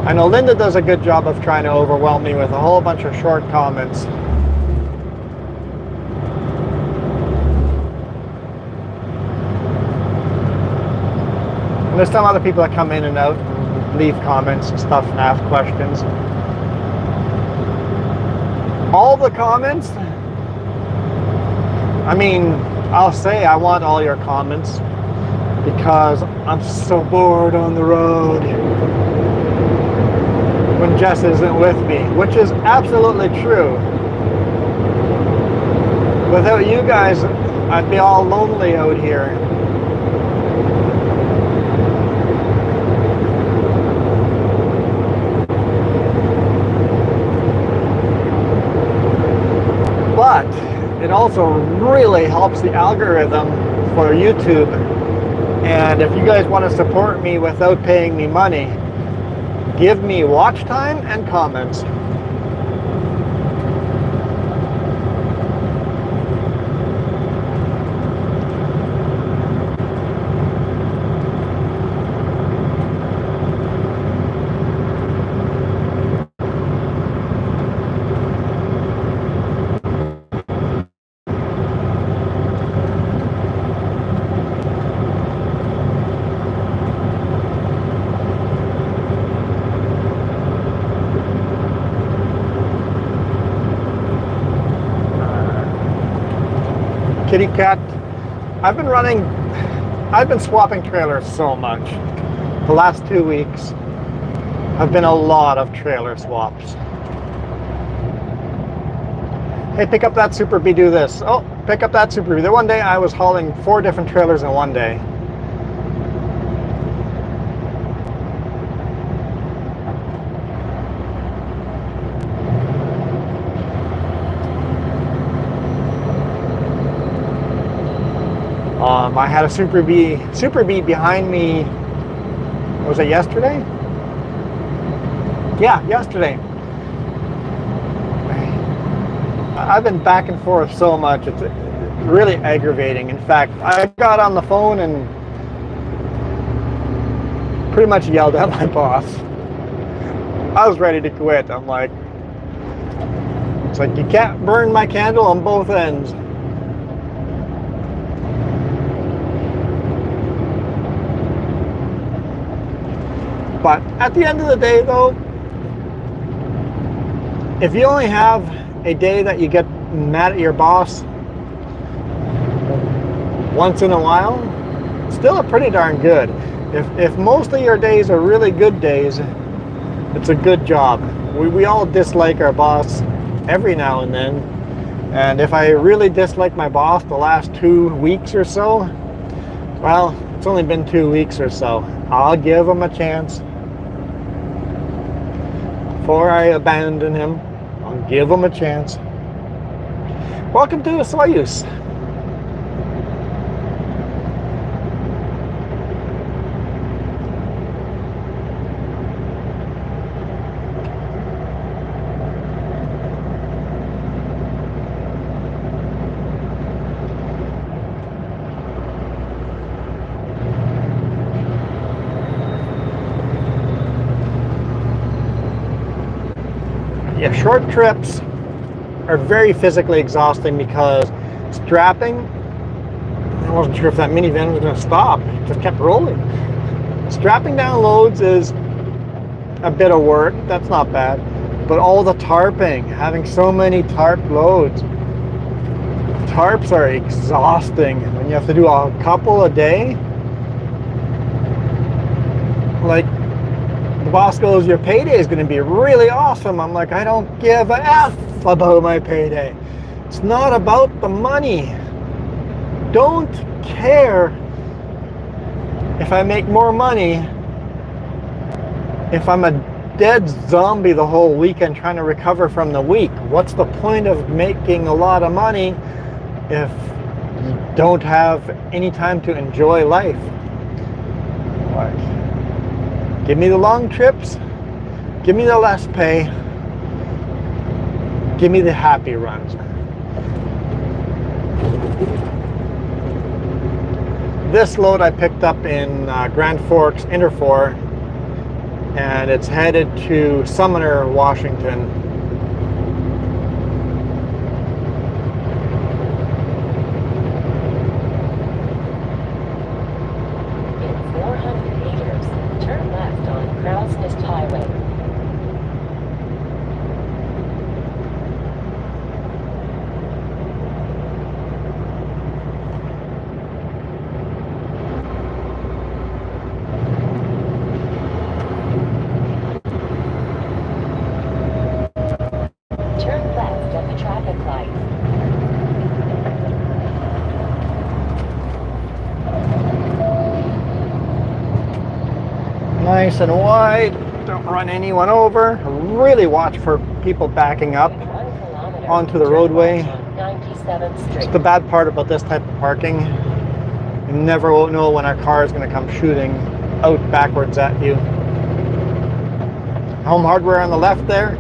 I know Linda does a good job of trying to overwhelm me with a whole bunch of short comments. And there's some other people that come in and out and leave comments and stuff and ask questions. All the comments, I mean, I'll say I want all your comments because I'm so bored on the road when Jess isn't with me, which is absolutely true. Without you guys, I'd be all lonely out here. But it also really helps the algorithm for YouTube. And if you guys want to support me without paying me money, give me watch time and comments. Kitty cat. I've been swapping trailers so much. The last 2 weeks have been a lot of trailer swaps. Hey, pick up that Super B, do this. Oh, pick up that Super B. The one day I was hauling 4 different trailers in one day. I had a Super B behind me. Was it yesterday? Yeah, yesterday. I've been back and forth so much. It's really aggravating. In fact, I got on the phone and pretty much yelled at my boss. I was ready to quit. I'm like, it's like you can't burn my candle on both ends. But at the end of the day, though, if you only have a day that you get mad at your boss once in a while, still a pretty darn good. If most of your days are really good days, it's a good job. We all dislike our boss every now and then. And if I really dislike my boss the last 2 weeks or so, well, It's only been 2 weeks or so. I'll give him a chance. Before I abandon him, I'll give him a chance. Welcome to the Soyuz. Yeah, short trips are very physically exhausting because strapping, I wasn't sure if that minivan was going to stop. It just kept rolling. Strapping down loads is a bit of work. That's not bad. But all the tarping, having so many tarp loads. Tarps are exhausting when you have to do a couple a day. Like, the boss goes, your payday is going to be really awesome. I'm like, I don't give a F about my payday. It's not about the money. Don't care if I make more money if I'm a dead zombie the whole weekend trying to recover from the week. What's the point of making a lot of money if you don't have any time to enjoy life? Like, give me the long trips, give me the less pay, give me the happy runs. This load I picked up in Grand Forks, Interfor, and it's headed to Sumner, Washington. In 400 meters, turn left on Crow's Nest Highway. Turn left at the traffic light. Nice and wide, don't run anyone over. Really watch for people backing up onto the roadway. It's the bad part about this type of parking. You never will know when a car is going to come shooting out backwards at you. Home Hardware on the left there.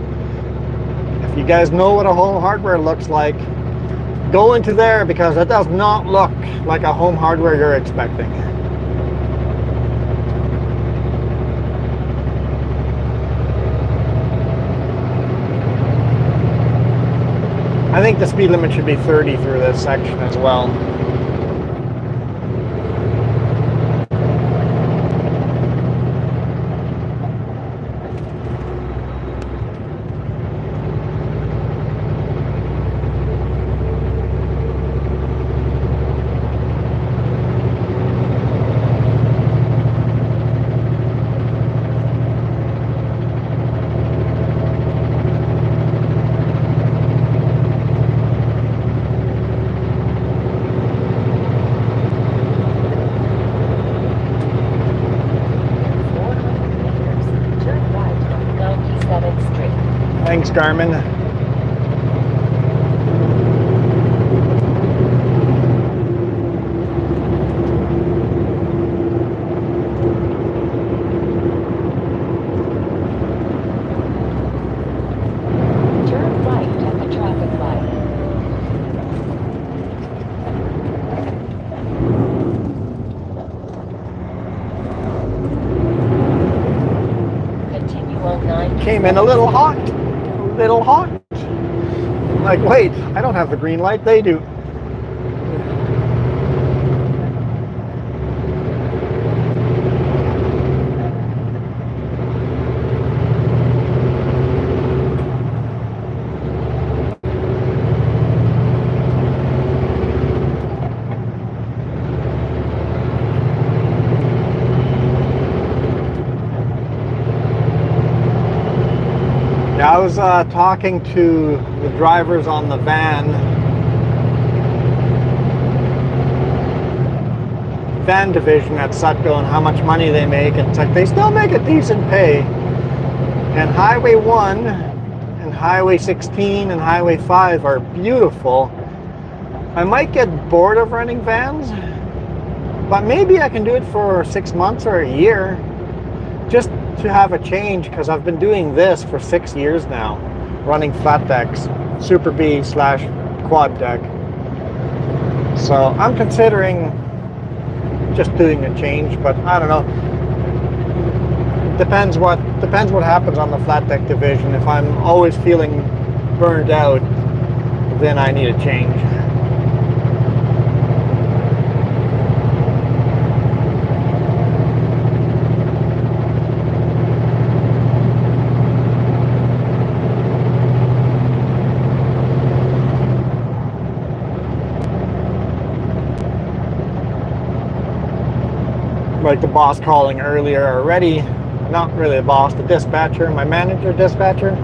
If you guys know what a Home Hardware looks like, go into there because it does not look like a Home Hardware you're expecting. I think the speed limit should be 30 through this section as well. Thanks, Garmin. Turn right at the traffic light. Continue on 9. Came in a little hot. Little hot. Like, wait, I don't have the green light, they do. I was talking to the drivers on the van van division at Sutco and how much money they make. And it's like they still make a decent pay. And Highway 1 and Highway 16 and Highway 5 are beautiful. I might get bored of running vans, but maybe I can do it for 6 months or a year just to have a change, because I've been doing this for 6 years now, running flat decks, Super B / quad deck. So I'm considering just doing a change, but I don't know. Depends what happens on the flat deck division. If I'm always feeling burned out, then I need a change. Like the boss calling earlier already, not really the boss, the dispatcher, my manager dispatcher,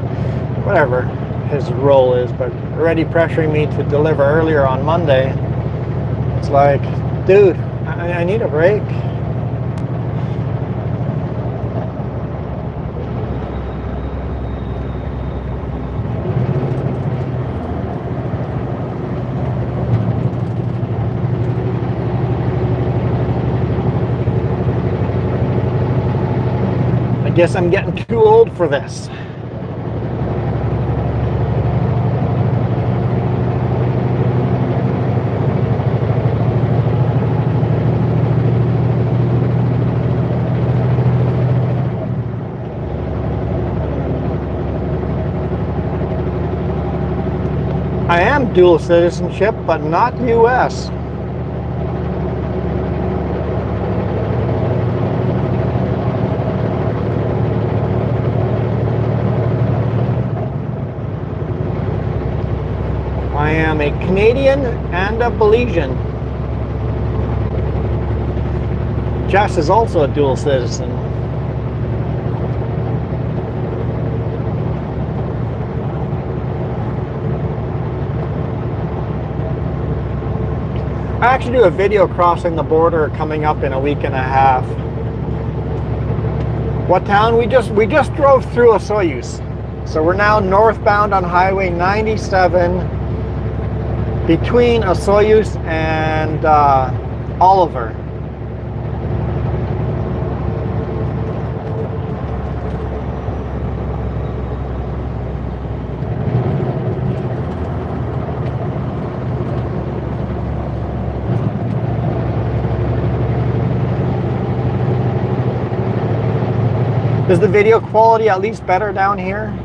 whatever his role is, but already pressuring me to deliver earlier on Monday. It's like, dude, I need a break. I guess I'm getting too old for this. I am dual citizenship, but not US. I am a Canadian and a Belizean. Jess is also a dual citizen. I actually do a video crossing the border coming up in a week and a half. What town? We just drove through a Soyuz. So we're now northbound on Highway 97 between Soyuz and Oliver. Is the video quality at least better down here?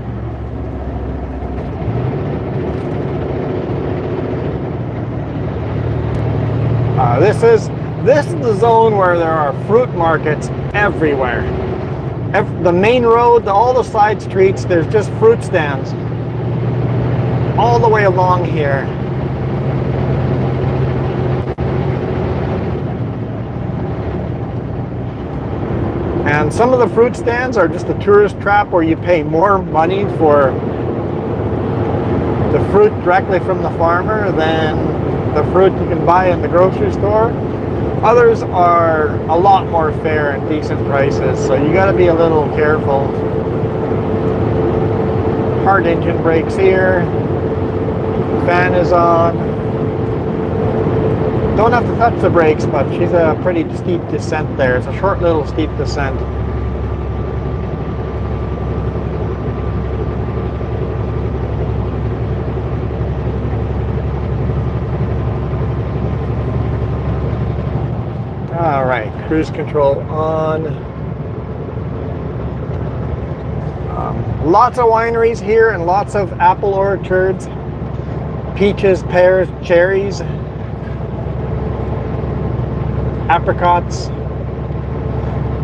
This is the zone where there are fruit markets everywhere. The main road, all the side streets, there's just fruit stands all the way along here. And some of the fruit stands are just a tourist trap where you pay more money for the fruit directly from the farmer than the fruit you can buy in the grocery store. Others are a lot more fair and decent prices, so you got to be a little careful. Hard engine brakes here. Fan is on. Don't have to touch the brakes, but she's a pretty steep descent there. It's a short little steep descent. All right, cruise control on. Lots of wineries here and lots of apple orchards, peaches, pears, cherries, apricots,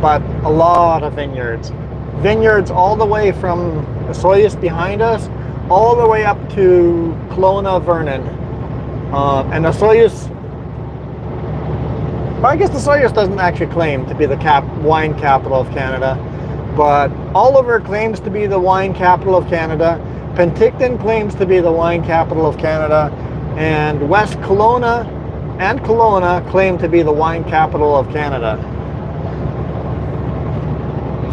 but a lot of vineyards. Vineyards all the way from Soyuz behind us, all the way up to Kelowna, Vernon. And the Soyuz, well, I guess the Soyuz doesn't actually claim to be the wine capital of Canada, but Oliver claims to be the wine capital of Canada. Penticton claims to be the wine capital of Canada, and West Kelowna and Kelowna claim to be the wine capital of Canada.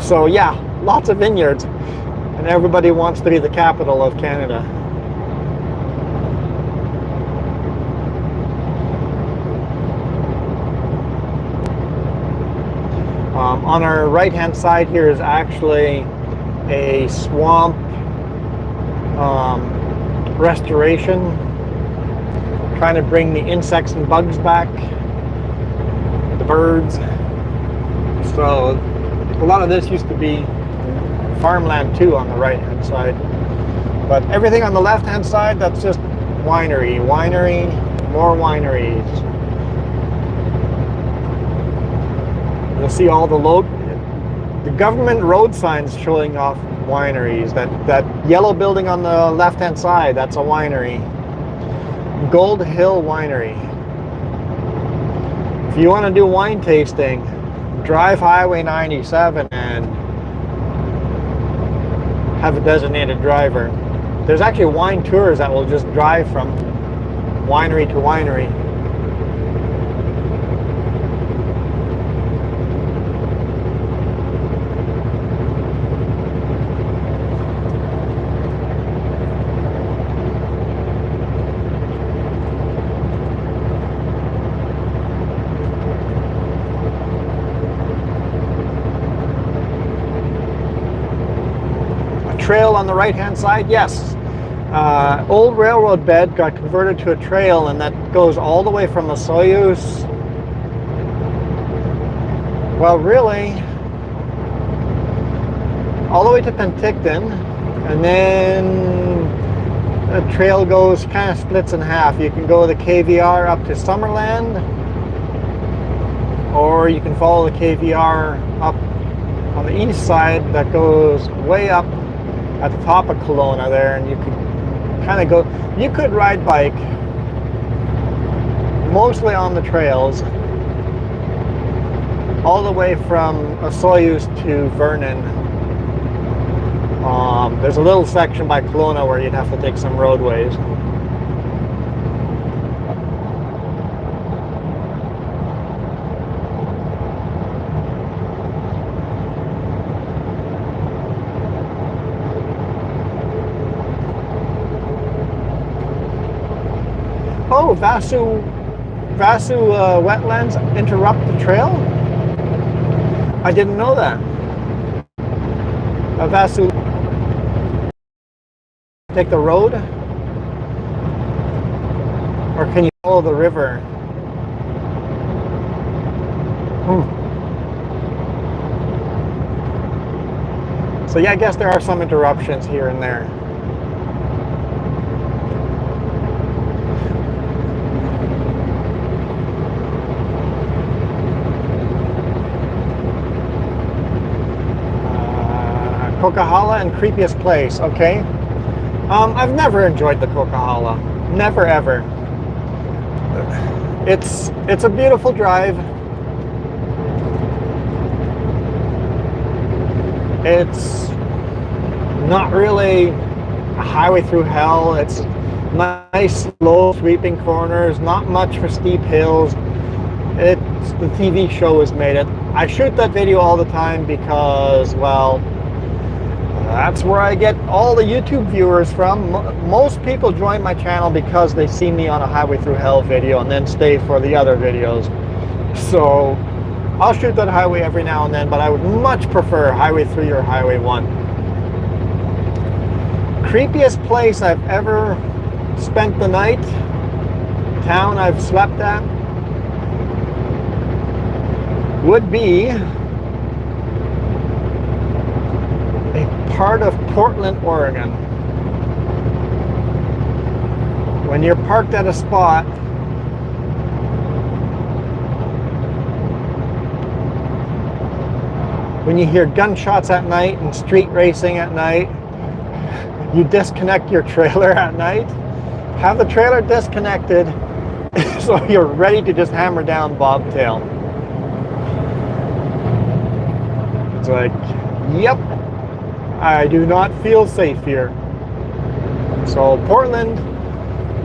So yeah, lots of vineyards, and everybody wants to be the capital of Canada. On our right hand side here is actually a swamp restoration, trying to bring the insects and bugs back, the birds. So a lot of this used to be farmland too on the right hand side, but everything on the left hand side, that's just winery, more wineries. You'll see all the government road signs showing off wineries. That yellow building on the left hand side, that's a winery. Gold Hill Winery. If you want to do wine tasting, drive Highway 97 and have a designated driver. There's actually wine tours that will just drive from winery to winery. Trail on the right hand side, yes. Old railroad bed got converted to a trail, and that goes all the way from the Soyuz, well, really all the way to Penticton, and then the trail goes, kind of splits in half. You can go the KVR up to Summerland, or you can follow the KVR up on the east side that goes way up at the top of Kelowna there, and you could kind of go, you could ride bike mostly on the trails all the way from Soyuz to Vernon. There's a little section by Kelowna where you'd have to take some roadways. Oh, Vasu wetlands interrupt the trail? I didn't know that. Vasu, take the road? Or can you follow the river? So yeah, I guess there are some interruptions here and there. Coquihalla and creepiest place, okay. I've never enjoyed the Coquihalla, never ever. It's a beautiful drive. It's not really a highway through hell. It's nice, slow, sweeping corners, not much for steep hills. It's the TV show has made it. I shoot that video all the time because, well, that's where I get all the YouTube viewers from. Most people join my channel because they see me on a Highway Through Hell video and then stay for the other videos. So I'll shoot that highway every now and then, but I would much prefer Highway 3 or Highway 1. Creepiest place I've ever spent the night, town I've slept at, would be part of Portland, Oregon. When you're parked at a spot, when you hear gunshots at night and street racing at night, you disconnect your trailer at night, have the trailer disconnected so you're ready to just hammer down bobtail. It's like, yep, I do not feel safe here. So Portland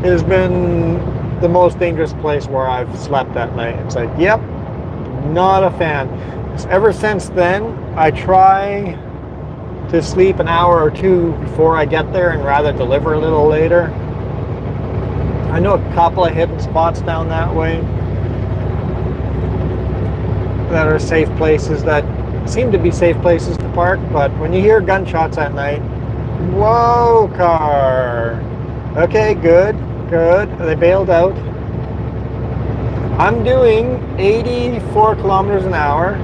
has been the most dangerous place where I've slept at night. It's like, yep, not a fan. Ever since then, I try to sleep an hour or two before I get there and rather deliver a little later. I know a couple of hidden spots down that way that are safe places, that seem to be safe places to park, but when you hear gunshots at night, whoa, car. Okay, good, good. They bailed out. I'm doing 84 kilometers an hour.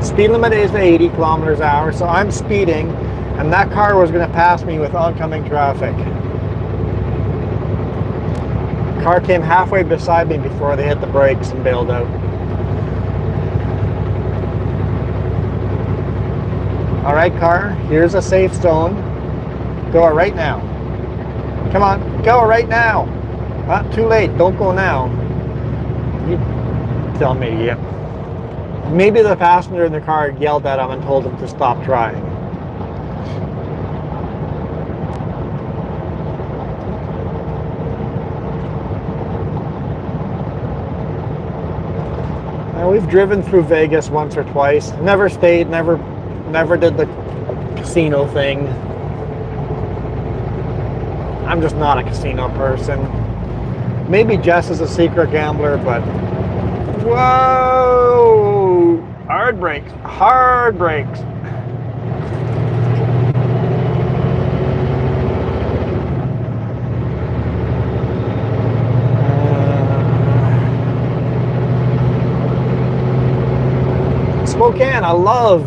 Speed limit is 80 kilometers an hour, so I'm speeding, and that car was going to pass me with oncoming traffic. The car came halfway beside me before they hit the brakes and bailed out. All right, car, here's a safe zone. Go right now. Come on, go right now. Too late, don't go now. You tell me, yeah. Maybe the passenger in the car yelled at him and told him to stop trying. Now, we've driven through Vegas once or twice. Never stayed, never did the casino thing. I'm just not a casino person. Maybe Jess is a secret gambler, but whoa! Hard brakes, hard brakes. Spokane, I love.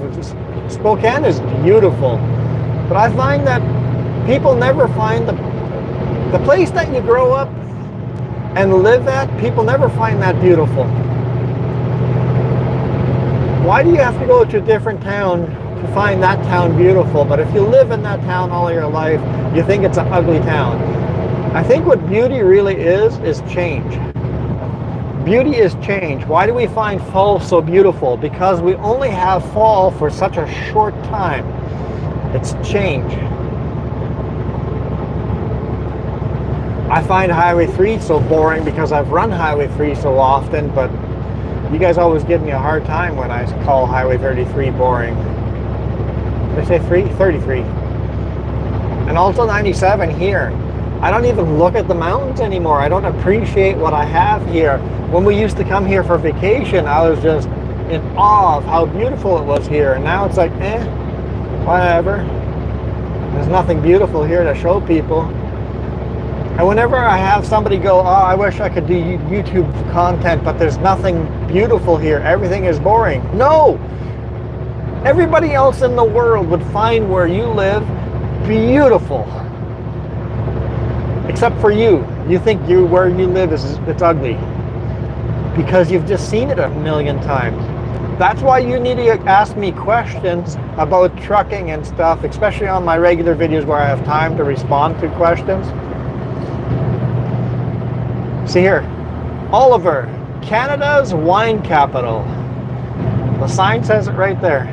Spokane is beautiful, but I find that people never find the place that you grow up and live at, people never find that beautiful. Why do you have to go to a different town to find that town beautiful? But if you live in that town all your life, you think it's an ugly town. I think what beauty really is change. Beauty is change. Why do we find fall so beautiful? Because we only have fall for such a short time. It's change. I find Highway 3 so boring because I've run Highway 3 so often, but you guys always give me a hard time when I call Highway 33 boring. Did I say 3? 33. And also 97 here. I don't even look at the mountains anymore. I don't appreciate what I have here. When we used to come here for vacation, I was just in awe of how beautiful it was here. And now it's like, whatever. There's nothing beautiful here to show people. And whenever I have somebody go, oh, I wish I could do YouTube content, but there's nothing beautiful here. Everything is boring. No! Everybody else in the world would find where you live beautiful. Except for you. You think where you live it's ugly. Because you've just seen it a million times. That's why you need to ask me questions about trucking and stuff, especially on my regular videos where I have time to respond to questions. See here, Oliver, Canada's wine capital. The sign says it right there.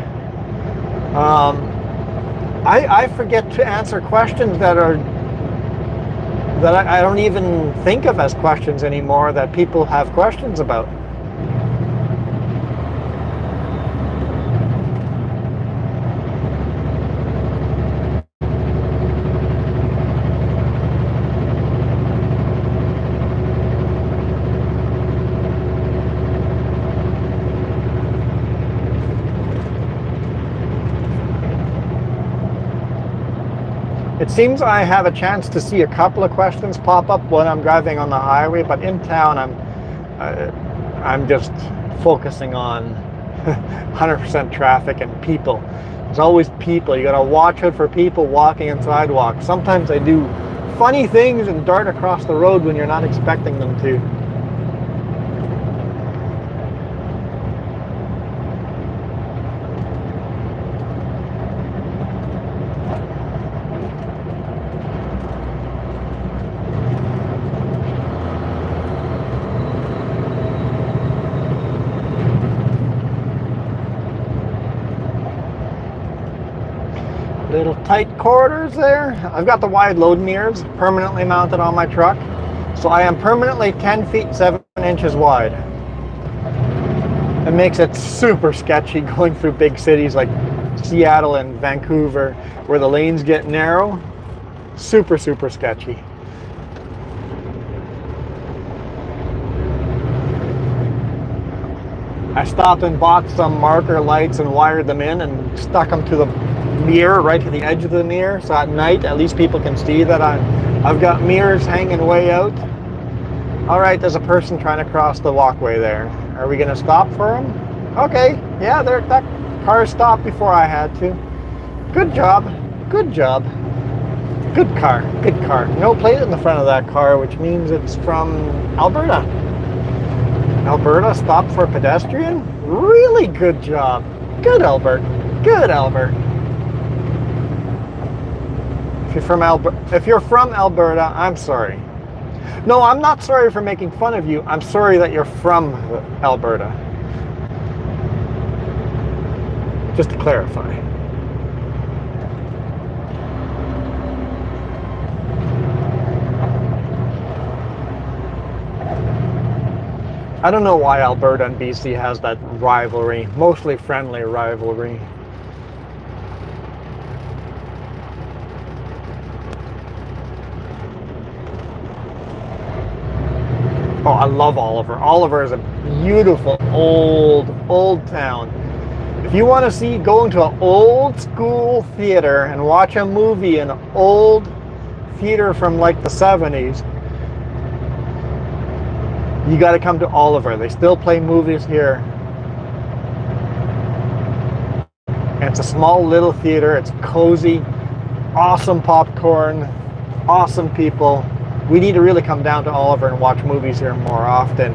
I forget to answer questions that I don't even think of as questions anymore, that people have questions about. It seems I have a chance to see a couple of questions pop up when I'm driving on the highway, but in town I'm just focusing on 100% traffic and people. There's always people. You gotta watch out for people walking on sidewalks. Sometimes they do funny things and dart across the road when you're not expecting them to. Little tight corridors there. I've got the wide load mirrors permanently mounted on my truck. So I am permanently 10 feet 7 inches wide. It makes it super sketchy going through big cities like Seattle and Vancouver, where the lanes get narrow. Super, super sketchy. I stopped and bought some marker lights and wired them in and stuck them to the mirror, right to the edge of the mirror, so at night at least people can see that I've got mirrors hanging way out. All right, there's a person trying to cross the walkway there. Are we gonna stop for him? Okay, yeah, that car stopped before I had to. Good job, good job. Good car, good car. No plate in the front of that car, which means it's from Alberta. Alberta stopped for a pedestrian? Really good job. Good, Albert. Good, Albert. If you're from Alberta, I'm sorry. No, I'm not sorry for making fun of you. I'm sorry that you're from Alberta. Just to clarify. I don't know why Alberta and BC has that rivalry, mostly friendly rivalry. Oh, I love Oliver. Oliver is a beautiful old town. If you want to go into an old school theater and watch a movie in an old theater from like the 70s, you got to come to Oliver. They still play movies here. And it's a small little theater. It's cozy, awesome popcorn, awesome people. We need to really come down to Oliver and watch movies here more often.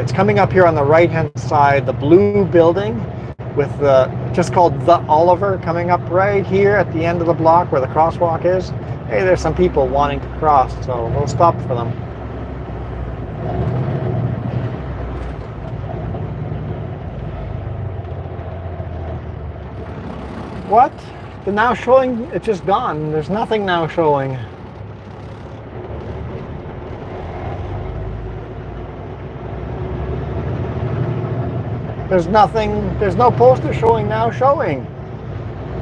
It's coming up here on the right-hand side, the blue building with just called The Oliver, coming up right here at the end of the block where the crosswalk is. Hey, there's some people wanting to cross, so we'll stop for them. What? The now showing, it's just gone. There's nothing now showing. There's nothing, there's no poster showing now showing.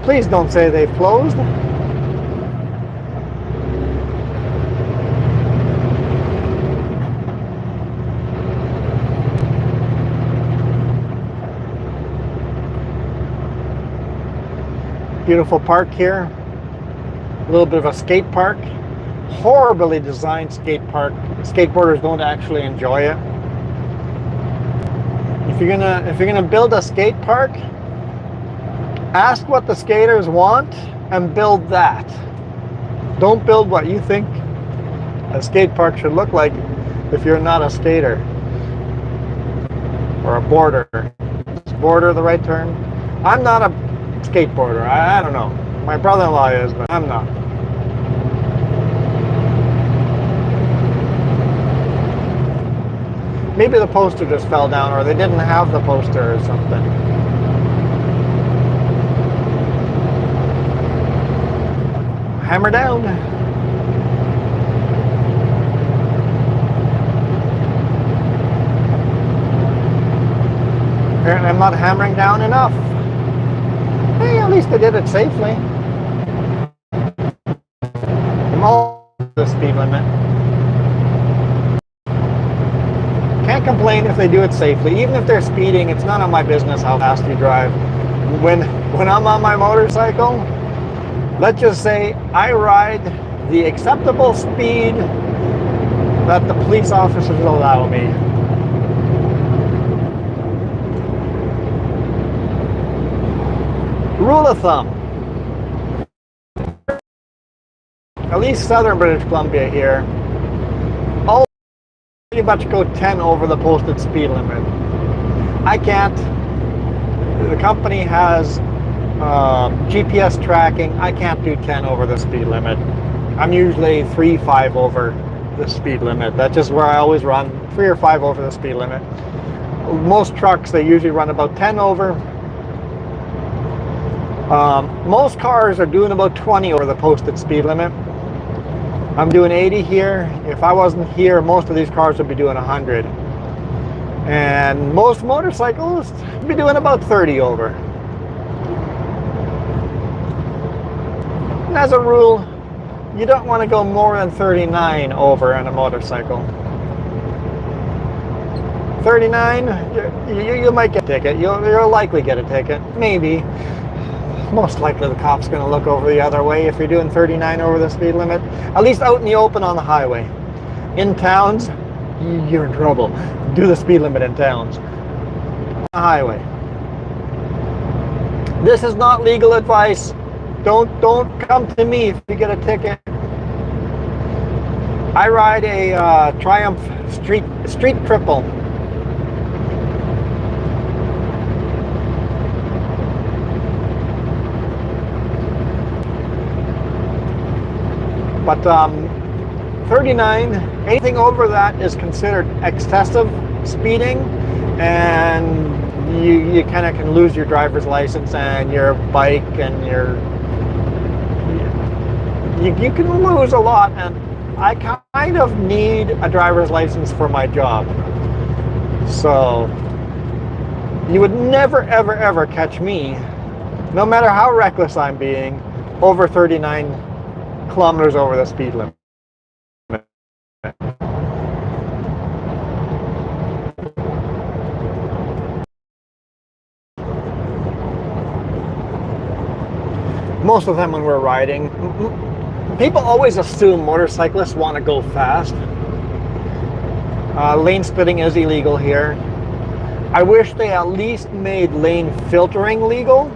Please don't say they've closed. Beautiful park here. A little bit of a skate park. Horribly designed skate park. Skateboarders don't actually enjoy it. If you're gonna build a skate park, ask what the skaters want and build that. Don't build what you think a skate park should look like if you're not a skater or a boarder. Is boarder the right term? I'm not a skateboarder. I don't know. My brother-in-law is, but I'm not. Maybe the poster just fell down, or they didn't have the poster or something. Hammer down. Apparently I'm not hammering down enough. Hey, at least I did it safely. I'm all the speed limit. Can't complain if they do it safely. Even if they're speeding, it's none of my business how fast you drive. When I'm on my motorcycle, let's just say I ride the acceptable speed that the police officers allow me. Rule of thumb. At least southern British Columbia here, all pretty much go 10 over the posted speed limit. I can't. The company has GPS tracking. I can't do 10 over the speed limit. I'm usually 3-5 over the speed limit. That's just where I always run, 3 or 5 over the speed limit. Most trucks, they usually run about 10 over. Most cars are doing about 20 over the posted speed limit. I'm doing 80 here. If I wasn't here, most of these cars would be doing 100. And most motorcycles would be doing about 30 over. And as a rule, you don't want to go more than 39 over on a motorcycle. 39, you might get a ticket. You'll likely get a ticket. Maybe. Most likely the cop's going to look over the other way if you're doing 39 over the speed limit. At least out in the open on the highway. In towns, you're in trouble. Do the speed limit in towns. On the highway. This is not legal advice. Don't come to me if you get a ticket. I ride a Triumph Street Triple. But 39, anything over that is considered excessive speeding, and you kind of can lose your driver's license and your bike, and you can lose a lot. And I kind of need a driver's license for my job, so you would never ever ever catch me, no matter how reckless I'm being, over 39 kilometers over the speed limit. Most of the time when we're riding, people always assume motorcyclists want to go fast. Lane splitting is illegal here. I wish they at least made lane filtering legal.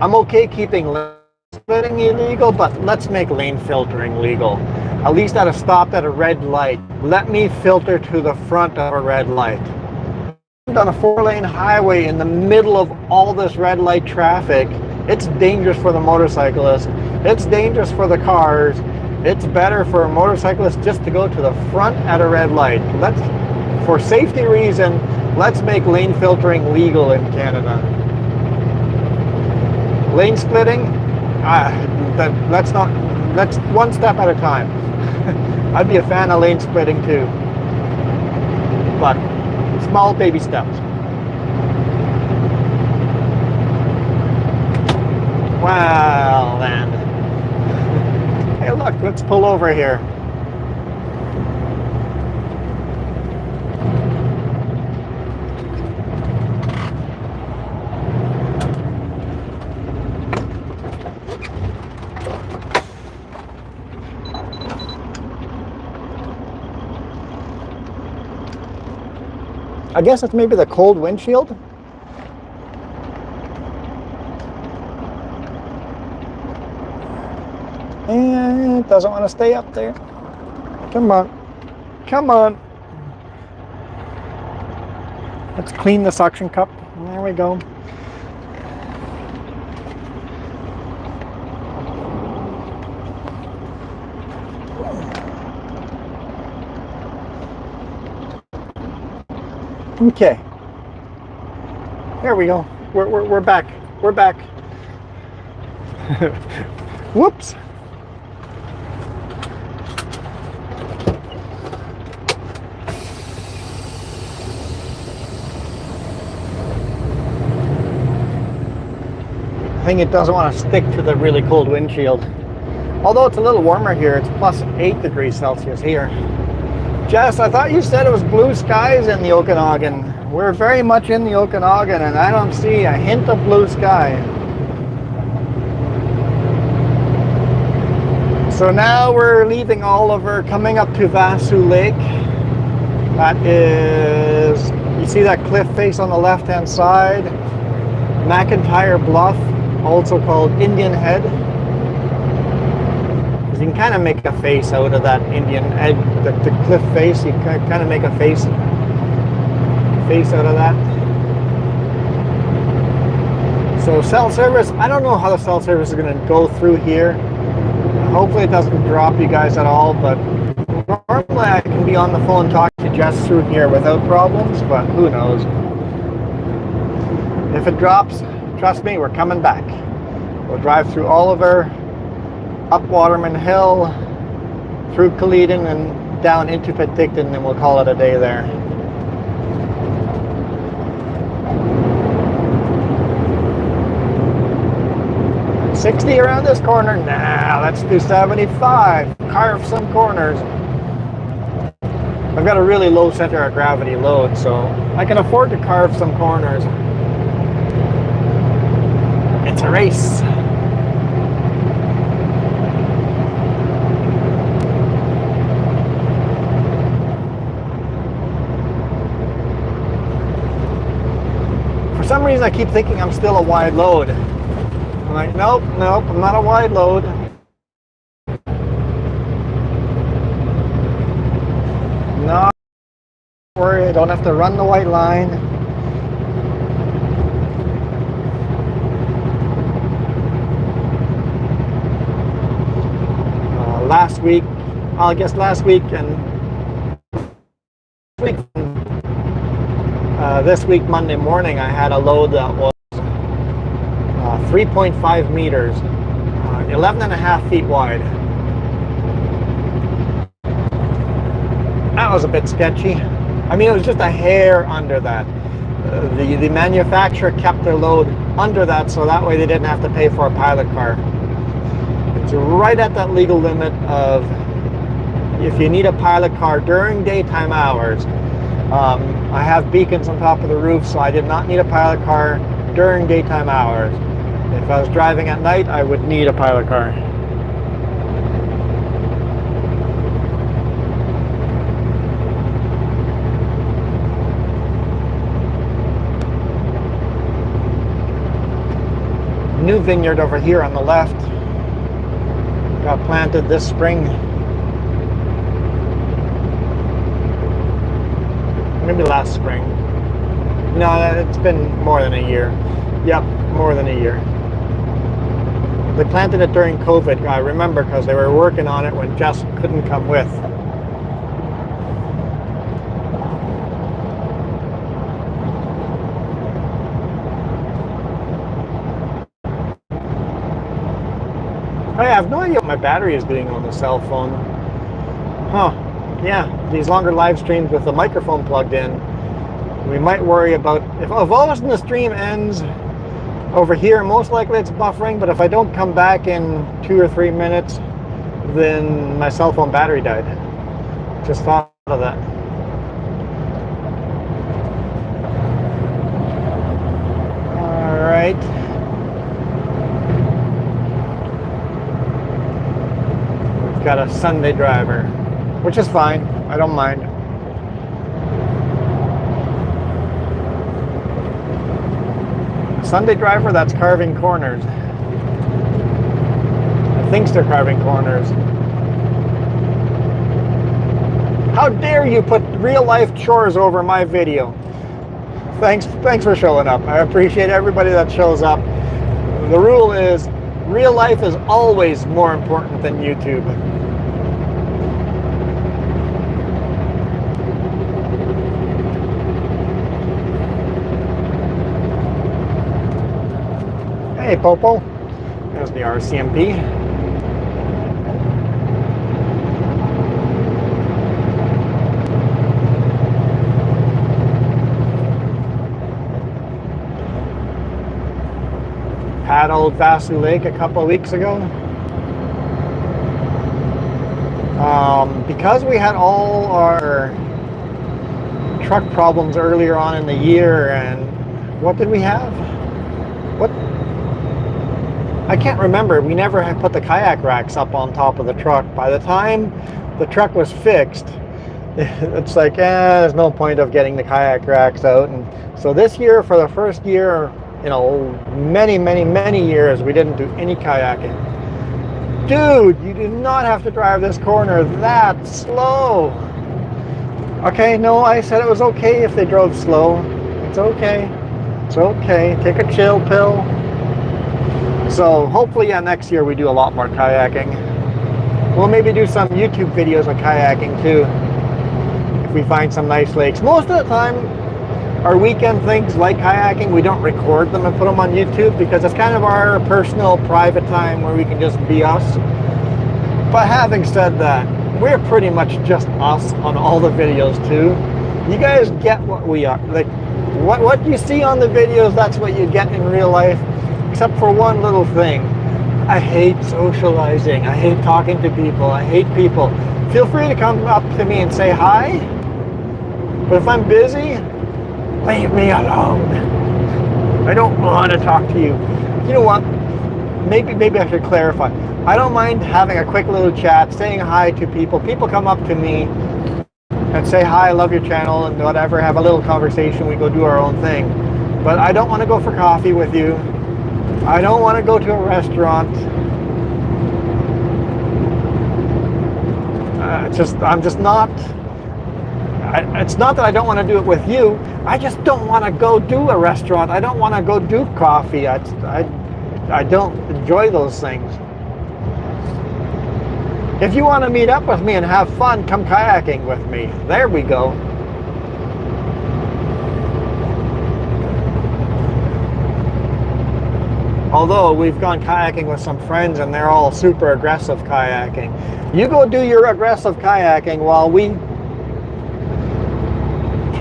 I'm okay keeping lane splitting illegal, but let's make lane filtering legal. At least at a stop at a red light, let me filter to the front of a red light. On a 4-lane highway in the middle of all this red light traffic, it's dangerous for the motorcyclist. It's dangerous for the cars. It's better for a motorcyclist just to go to the front at a red light. For safety reason, let's make lane filtering legal in Canada. Lane splitting, let's one step at a time. I'd be a fan of lane splitting too, but small baby steps. Well then, hey look, let's pull over here. I guess it's maybe the cold windshield. And it doesn't want to stay up there. Come on. Come on. Let's clean the suction cup. There we go. Okay. There we go. We're back. We're back. Whoops. I think it doesn't want to stick to the really cold windshield. Although it's a little warmer here, it's plus 8 degrees Celsius here. Jess, I thought you said it was blue skies in the Okanagan. We're very much in the Okanagan, and I don't see a hint of blue sky. So now we're leaving Oliver, coming up to Vassou Lake. That is, you see that cliff face on the left-hand side? McIntyre Bluff, also called Indian Head. You can kind of make a face out of that Indian Head, the cliff face. You can kind of make a face out of that. So cell service, I don't know how the cell service is going to go through here. Hopefully it doesn't drop you guys at all, but normally I can be on the phone talking to Jess through here without problems, but who knows. If it drops, trust me, we're coming back. We'll drive through Oliver, up Waterman Hill, through Kaleden and down into Penticton, and we'll call it a day there. 60 around this corner? Nah, let's do 75. Carve some corners. I've got a really low center of gravity load, so I can afford to carve some corners. It's a race. For some reason I keep thinking I'm still a wide load. I'm like, nope, I'm not a wide load. No, don't worry, I don't have to run the white line. Last week and this week, Monday morning, I had a load that was 3.5 meters, 11 and a half feet wide. That was a bit sketchy. I mean, it was just a hair under that. The manufacturer kept their load under that, so that way they didn't have to pay for a pilot car. It's right at that legal limit of if you need a pilot car during daytime hours. I have beacons on top of the roof, so I did not need a pilot car during daytime hours. If I was driving at night, I would need a pilot car. New vineyard over here on the left. Got planted this spring. Maybe last spring. No, it's been more than a year. Yep, more than a year. They planted it during COVID, I remember, because they were working on it when Jess couldn't come with. I have no idea what my battery is doing on the cell phone. Huh. Yeah, these longer live streams with the microphone plugged in, we might worry about, if all of a sudden the stream ends over here, most likely it's buffering, but if I don't come back in 2 or 3 minutes, then my cell phone battery died. Just thought of that. All right. We've got a Sunday driver, which is fine. I don't mind. Sunday driver that's carving corners. Or thinks they're carving corners. How dare you put real life chores over my video? Thanks for showing up. I appreciate everybody that shows up. The rule is real life is always more important than YouTube. Hey, Popo. There's the RCMP. Paddled Vasu Lake a couple of weeks ago. Because we had all our truck problems earlier on in the year, and what did we have? What? I can't remember. We never had put the kayak racks up on top of the truck. By the time the truck was fixed, it's like, there's no point of getting the kayak racks out. And so this year, for the first year, many years, we didn't do any kayaking. Dude, you do not have to drive this corner that slow. Okay, no, I said it was okay if they drove slow. It's okay. It's okay. Take a chill pill. So hopefully, next year we do a lot more kayaking. We'll maybe do some YouTube videos of kayaking too, if we find some nice lakes. Most of the time, our weekend things like kayaking, we don't record them and put them on YouTube because it's kind of our personal, private time where we can just be us. But having said that, we're pretty much just us on all the videos too. You guys get what we are. Like, what you see on the videos, that's what you get in real life, except for one little thing. I hate socializing. I hate talking to people. I hate people. Feel free to come up to me and say hi, but if I'm busy, leave me alone. I don't want to talk to you. You know what? Maybe I should clarify. I don't mind having a quick little chat, saying hi to people. People come up to me and say, hi, I love your channel, and whatever, have a little conversation, we go do our own thing. But I don't want to go for coffee with you. I don't want to go to a restaurant. I'm just not, it's not that I don't want to do it with you, I just don't want to go do a restaurant. I don't want to go do coffee. I don't enjoy those things. If you want to meet up with me and have fun, come kayaking with me. There we go. Although we've gone kayaking with some friends and they're all super aggressive kayaking. You go do your aggressive kayaking while we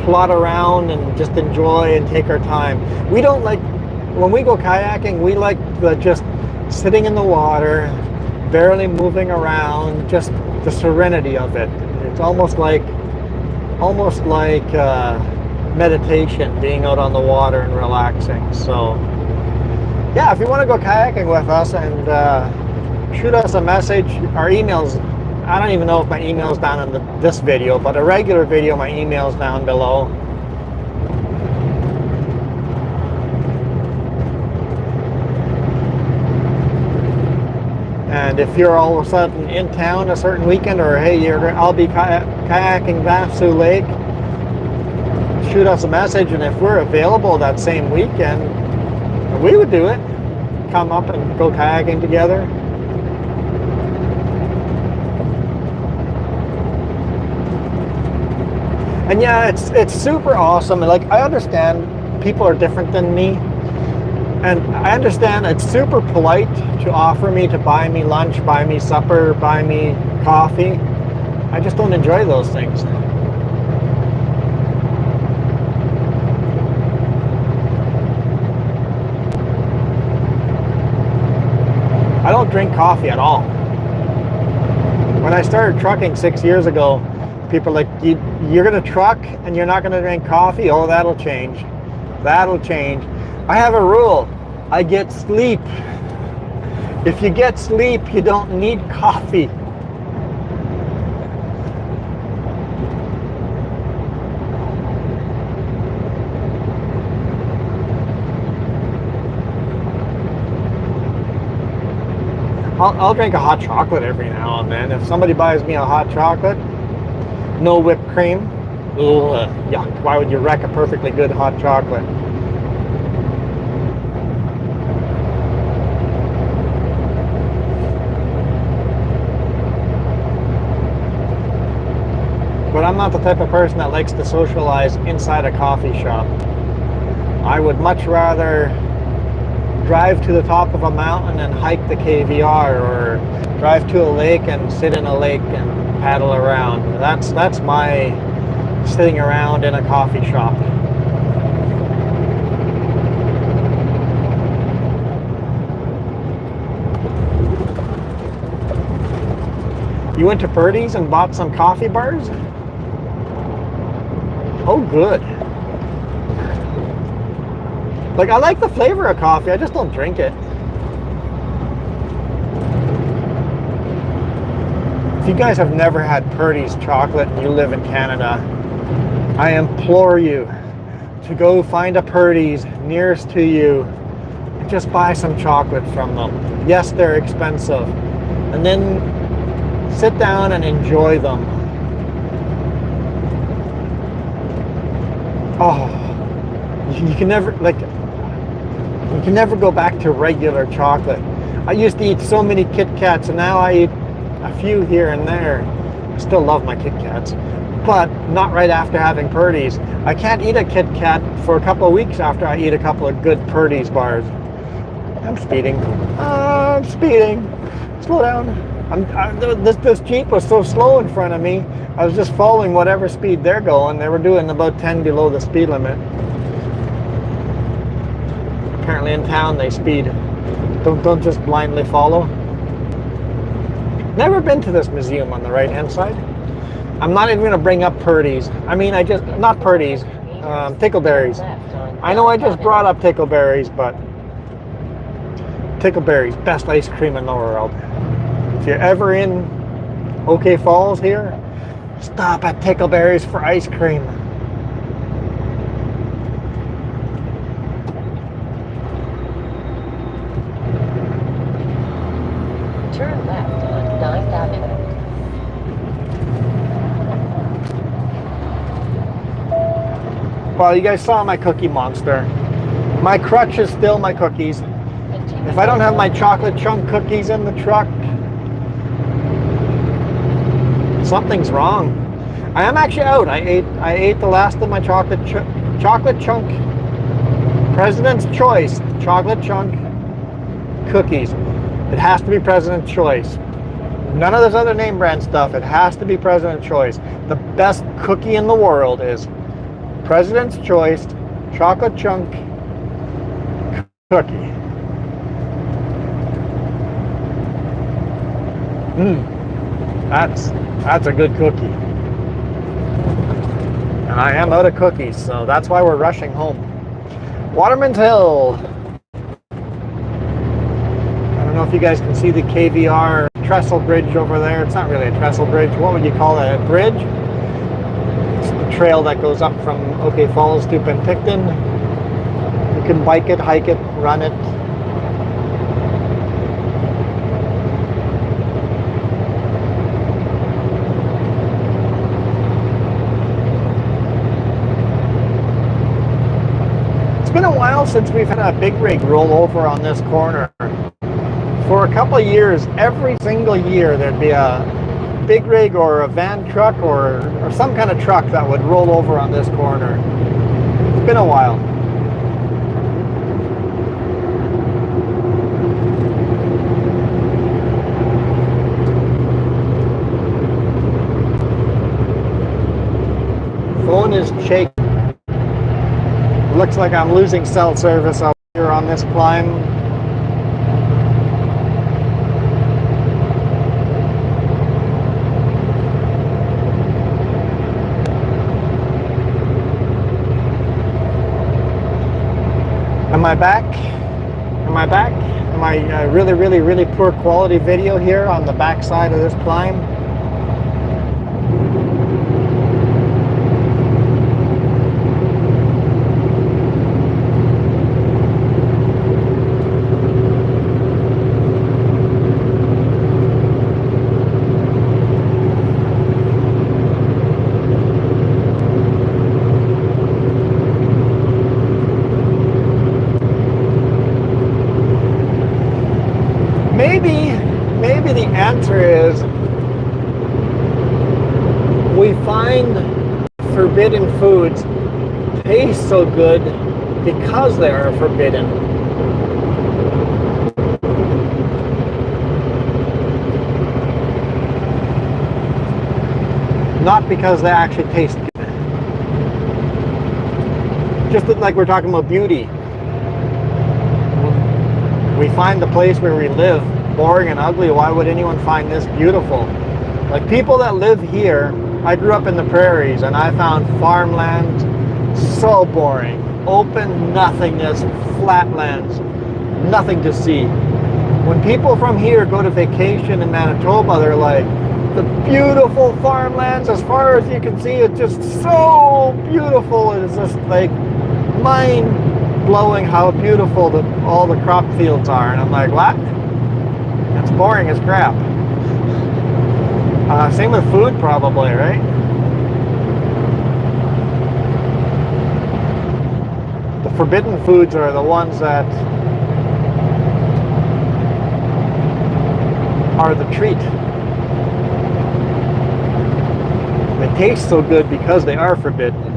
plot around and just enjoy and take our time. We don't like, when we go kayaking, we like the just sitting in the water, barely moving around, just the serenity of it. It's almost like meditation, being out on the water and relaxing. So yeah, if you want to go kayaking with us, and shoot us a message. Our emails, I don't even know if my email's down in this video, but a regular video, my email's down below. And if you're all of a sudden in town a certain weekend, or hey, I'll be kayaking Vassou Lake, shoot us a message, and if we're available that same weekend, we would do it. Come up and go kayaking together. And yeah, it's super awesome. Like, I understand people are different than me. And I understand it's super polite to offer me to buy me lunch, buy me supper, buy me coffee. I just don't enjoy those things. I don't drink coffee at all. When I started trucking 6 years ago, people are like, you're going to truck and you're not going to drink coffee? Oh, that'll change. That'll change. I have a rule. I get sleep. If you get sleep, you don't need coffee. I'll drink a hot chocolate every now and then. If somebody buys me a hot chocolate, no whipped cream, ugh, yuck. Why would you wreck a perfectly good hot chocolate? But I'm not the type of person that likes to socialize inside a coffee shop. I would much rather drive to the top of a mountain and hike the KVR, or drive to a lake and sit in a lake and paddle around. That's my sitting around in a coffee shop. You went to Purdy's and bought some coffee bars? Oh, good. Like, I like the flavor of coffee, I just don't drink it. If you guys have never had Purdy's chocolate and you live in Canada, I implore you to go find a Purdy's nearest to you and just buy some chocolate from them. Yes, they're expensive. And then sit down and enjoy them. Oh, you can never, like, you can never go back to regular chocolate. I used to eat so many Kit Kats, and now I eat a few here and there. I still love my Kit Kats, but not right after having Purdy's. I can't eat a Kit Kat for a couple of weeks after I eat a couple of good Purdy's bars. I'm speeding. I'm speeding. Slow down. This Jeep was so slow in front of me. I was just following whatever speed they're going. They were doing about 10 below the speed limit. Apparently in town they speed. Don't just blindly follow. Never been to this museum on the right hand side. I'm not even going to bring up Purdy's. I mean, not Purdy's, Tickleberries. I know I just brought up Tickleberries, but Tickleberries, best ice cream in the world. If you're ever in OK Falls here, stop at Tickleberries for ice cream. Turn left on 9th Avenue. Well, you guys saw my Cookie Monster. My crutch is still my cookies. If I don't have my chocolate chunk cookies in the truck, something's wrong. I am actually out. I ate the last of my chocolate chunk President's Choice chocolate chunk cookies. It has to be President's Choice. None of this other name brand stuff. It has to be President's Choice. The best cookie in the world is President's Choice chocolate chunk cookie. That's a good cookie. And I am out of cookies, so that's why we're rushing home. Waterman's Hill. I don't know if you guys can see the KVR trestle bridge over there. It's not really a trestle bridge. What would you call it? A bridge? It's the trail that goes up from OK Falls to Penticton. You can bike it, hike it, run it. It's been a while since we've had a big rig roll over on this corner. For a couple of years, every single year, there'd be a big rig or a van truck or some kind of truck that would roll over on this corner. It's been a while. Phone is shaking. Looks like I'm losing cell service out here on this climb. Am I back? Am I back? Am I really poor quality video here on the back side of this climb? Maybe the answer is we find forbidden foods taste so good because they are forbidden. Not because they actually taste good. Just like we're talking about beauty. We find the place where we live boring and ugly. Why would anyone find this beautiful? Like people that live here, I grew up in the prairies and I found farmland so boring. Open nothingness, flatlands, nothing to see. When people from here go to vacation in Manitoba, they're like, the beautiful farmlands as far as you can see, it's just so beautiful. It's just like mind-blowing how beautiful all the crop fields are. And I'm like, what? That's boring as crap. Same with food probably, right? The forbidden foods are the ones that are the treat. They taste so good because they are forbidden.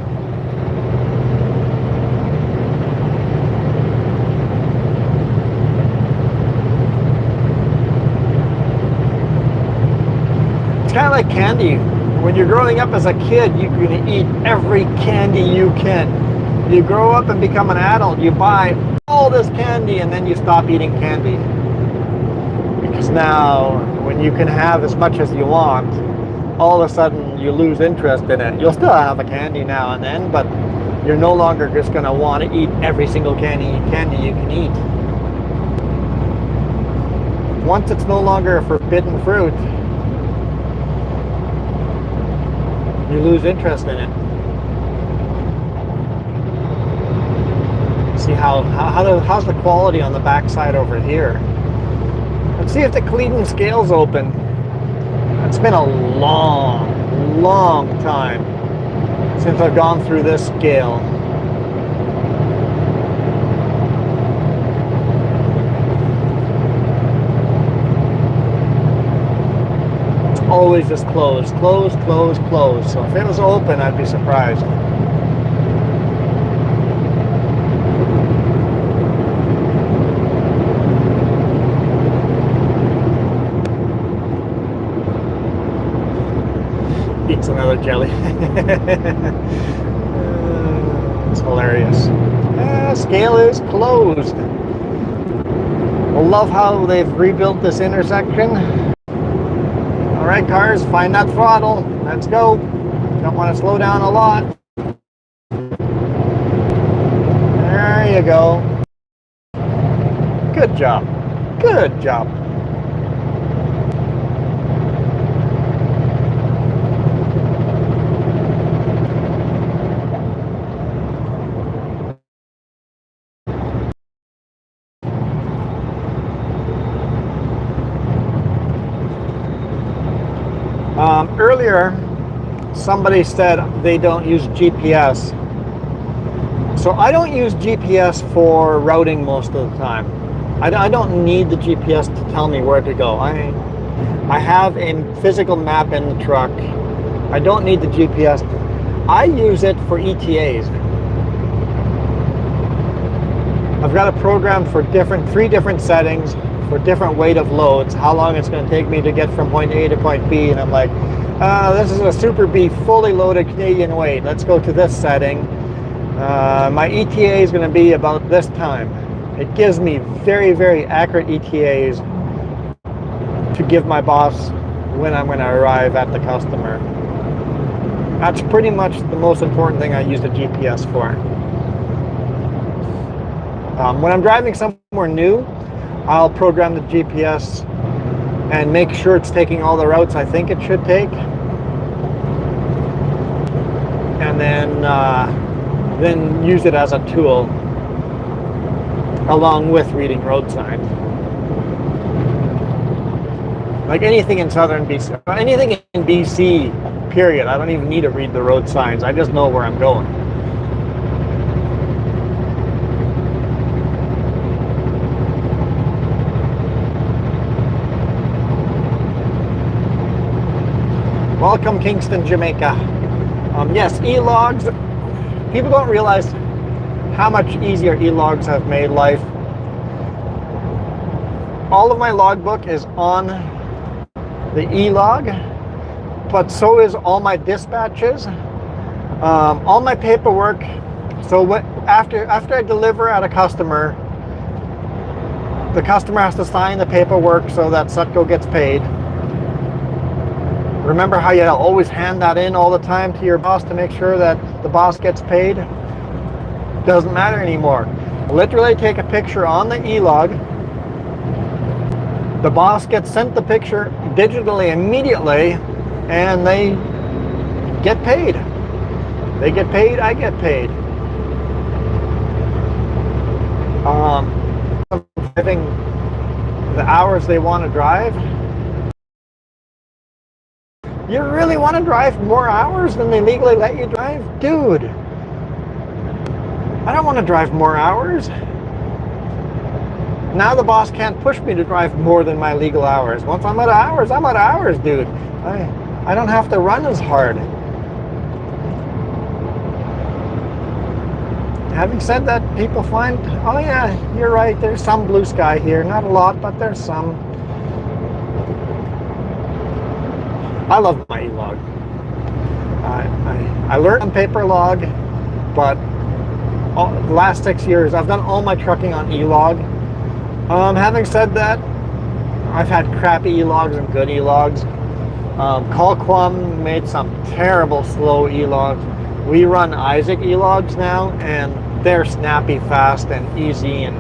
kind of like candy. When you're growing up as a kid, you can eat every candy you can. You grow up and become an adult, you buy all this candy and then you stop eating candy. Because now, when you can have as much as you want, all of a sudden you lose interest in it. You'll still have a candy now and then, but you're no longer just going to want to eat every single candy you can eat. Once it's no longer a forbidden fruit, you lose interest in it. See how's the quality on the backside over here? Let's see if the Cleveland scale's open. It's been a long time since I've gone through this scale. It's always just closed. So if it was open, I'd be surprised. Eats another jelly. It's hilarious. Scale is closed. I love how they've rebuilt this intersection. All right, cars, find that throttle. Let's go. Don't want to slow down a lot. There you go. Good job. Good job. Earlier, somebody said they don't use GPS. So I don't use GPS for routing most of the time. I don't need the GPS to tell me where to go. I have a physical map in the truck. I don't need the GPS. I use it for ETAs. I've got a program for three different settings for different weight of loads, how long it's going to take me to get from point A to point B, and I'm like, this is a Super B fully loaded Canadian weight. Let's go to this setting. My ETA is going to be about this time. It gives me very accurate ETAs to give my boss when I'm going to arrive at the customer. That's pretty much the most important thing I use the GPS for. When I'm driving somewhere new, I'll program the GPS and make sure it's taking all the routes I think it should take. And then use it as a tool along with reading road signs. Like anything in southern BC, anything in BC, period. I don't even need to read the road signs. I just know where I'm going. Welcome, Kingston, Jamaica. Yes, e-logs. People don't realize how much easier e-logs have made life. All of my logbook is on the e-log, but so is all my dispatches, all my paperwork. So after I deliver at a customer, the customer has to sign the paperwork so that Sutco gets paid. Remember how you always hand that in all the time to your boss to make sure that the boss gets paid? Doesn't matter anymore. Literally take a picture on the e-log. The boss gets sent the picture digitally immediately, and they get paid. They get paid, I get paid. Driving the hours they want to drive. You really want to drive more hours than they legally let you drive? Dude, I don't want to drive more hours. Now the boss can't push me to drive more than my legal hours. Once I'm at hours, I'm at hours, dude. I don't have to run as hard. Having said that, people find, oh yeah, you're right, there's some blue sky here. Not a lot, but there's some. I love my e-log. I learned on paper log, but the last 6 years I've done all my trucking on e-log. Having said that, I've had crappy e-logs and good e-logs. Colquhoun made some terrible slow e-logs. We run Isaac e-logs now, and they're snappy, fast, and easy, and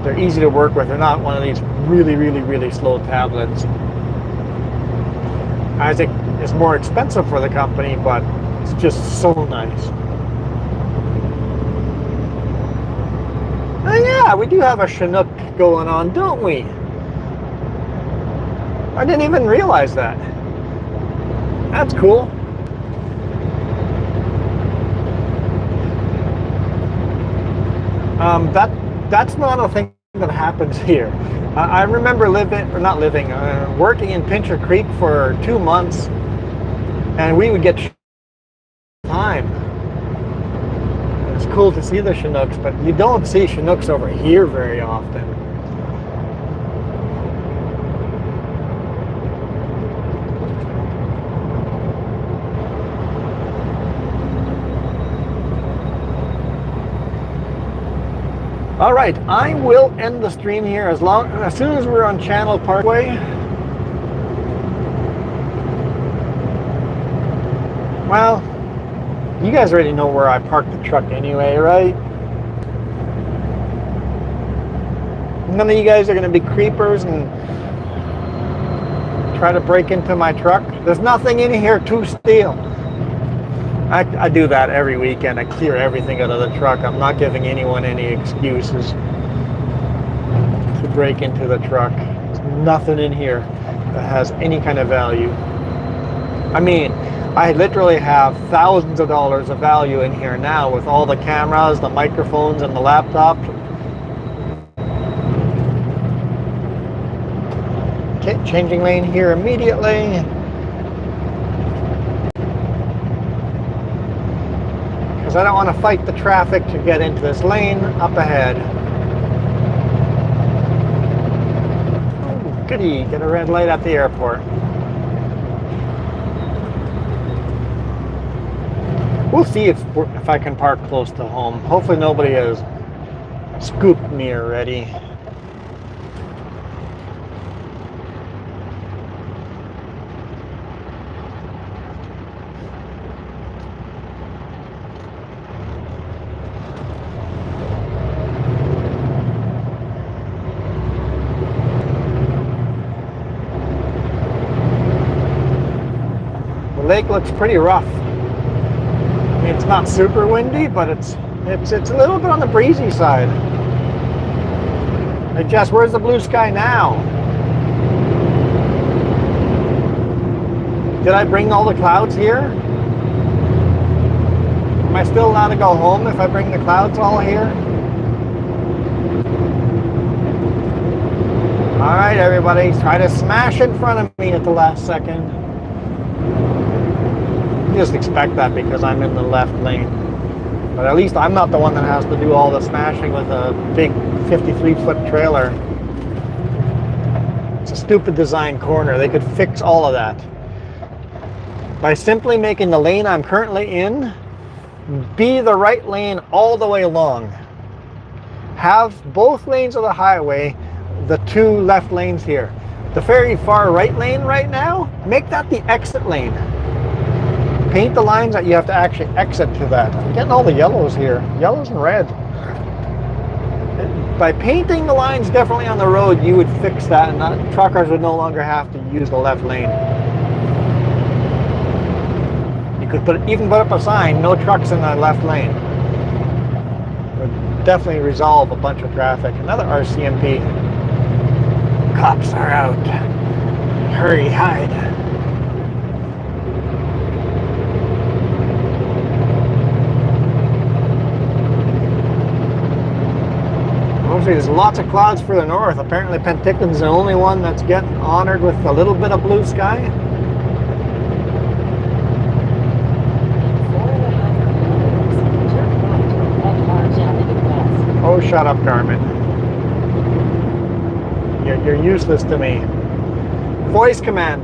they're easy to work with. They're not one of these really, really, really slow tablets. Isaac is more expensive for the company, but it's just so nice. Oh yeah, we do have a Chinook going on, don't we? I didn't even realize that. That's cool. That's not a thing that happens here. I remember working in Pincher Creek for 2 months, and we would get time. It's cool to see the Chinooks, but you don't see Chinooks over here very often. All right, I will end the stream here as soon as we're on Channel Parkway. Well, you guys already know where I parked the truck anyway, right? None of you guys are going to be creepers and try to break into my truck. There's nothing in here to steal. I do that every weekend. I clear everything out of the truck. I'm not giving anyone any excuses to break into the truck. There's nothing in here that has any kind of value. I mean, I literally have thousands of dollars of value in here now with all the cameras, the microphones, and the laptop. Okay, changing lane here immediately. I don't want to fight the traffic to get into this lane up ahead. Oh, goody, get a red light at the airport. We'll see if I can park close to home. Hopefully nobody has scooped me already. The lake looks pretty rough. I mean, it's not super windy, but it's a little bit on the breezy side. Hey Jess, where's the blue sky now? Did I bring all the clouds here? Am I still allowed to go home if I bring the clouds all here? All right, everybody, try to smash in front of me at the last second. Just expect that because I'm in the left lane. But at least I'm not the one that has to do all the smashing with a big 53-foot trailer. It's a stupid design corner. They could fix all of that by simply making the lane I'm currently in be the right lane all the way along. Have both lanes of the highway the 2 left lanes here. The very far right lane right now, make that the exit lane. Paint the lines that you have to actually exit to that. I'm getting all the yellows here, yellows and red. By painting the lines differently on the road, you would fix that, and truckers would no longer have to use the left lane. You could even put up a sign, no trucks in the left lane. It would definitely resolve a bunch of traffic. Another RCMP. Cops are out. Hurry, hide. There's lots of clouds further north. Apparently Penticton's the only one that's getting honored with a little bit of blue sky. Oh, shut up, Carmen. You're useless to me. Voice command.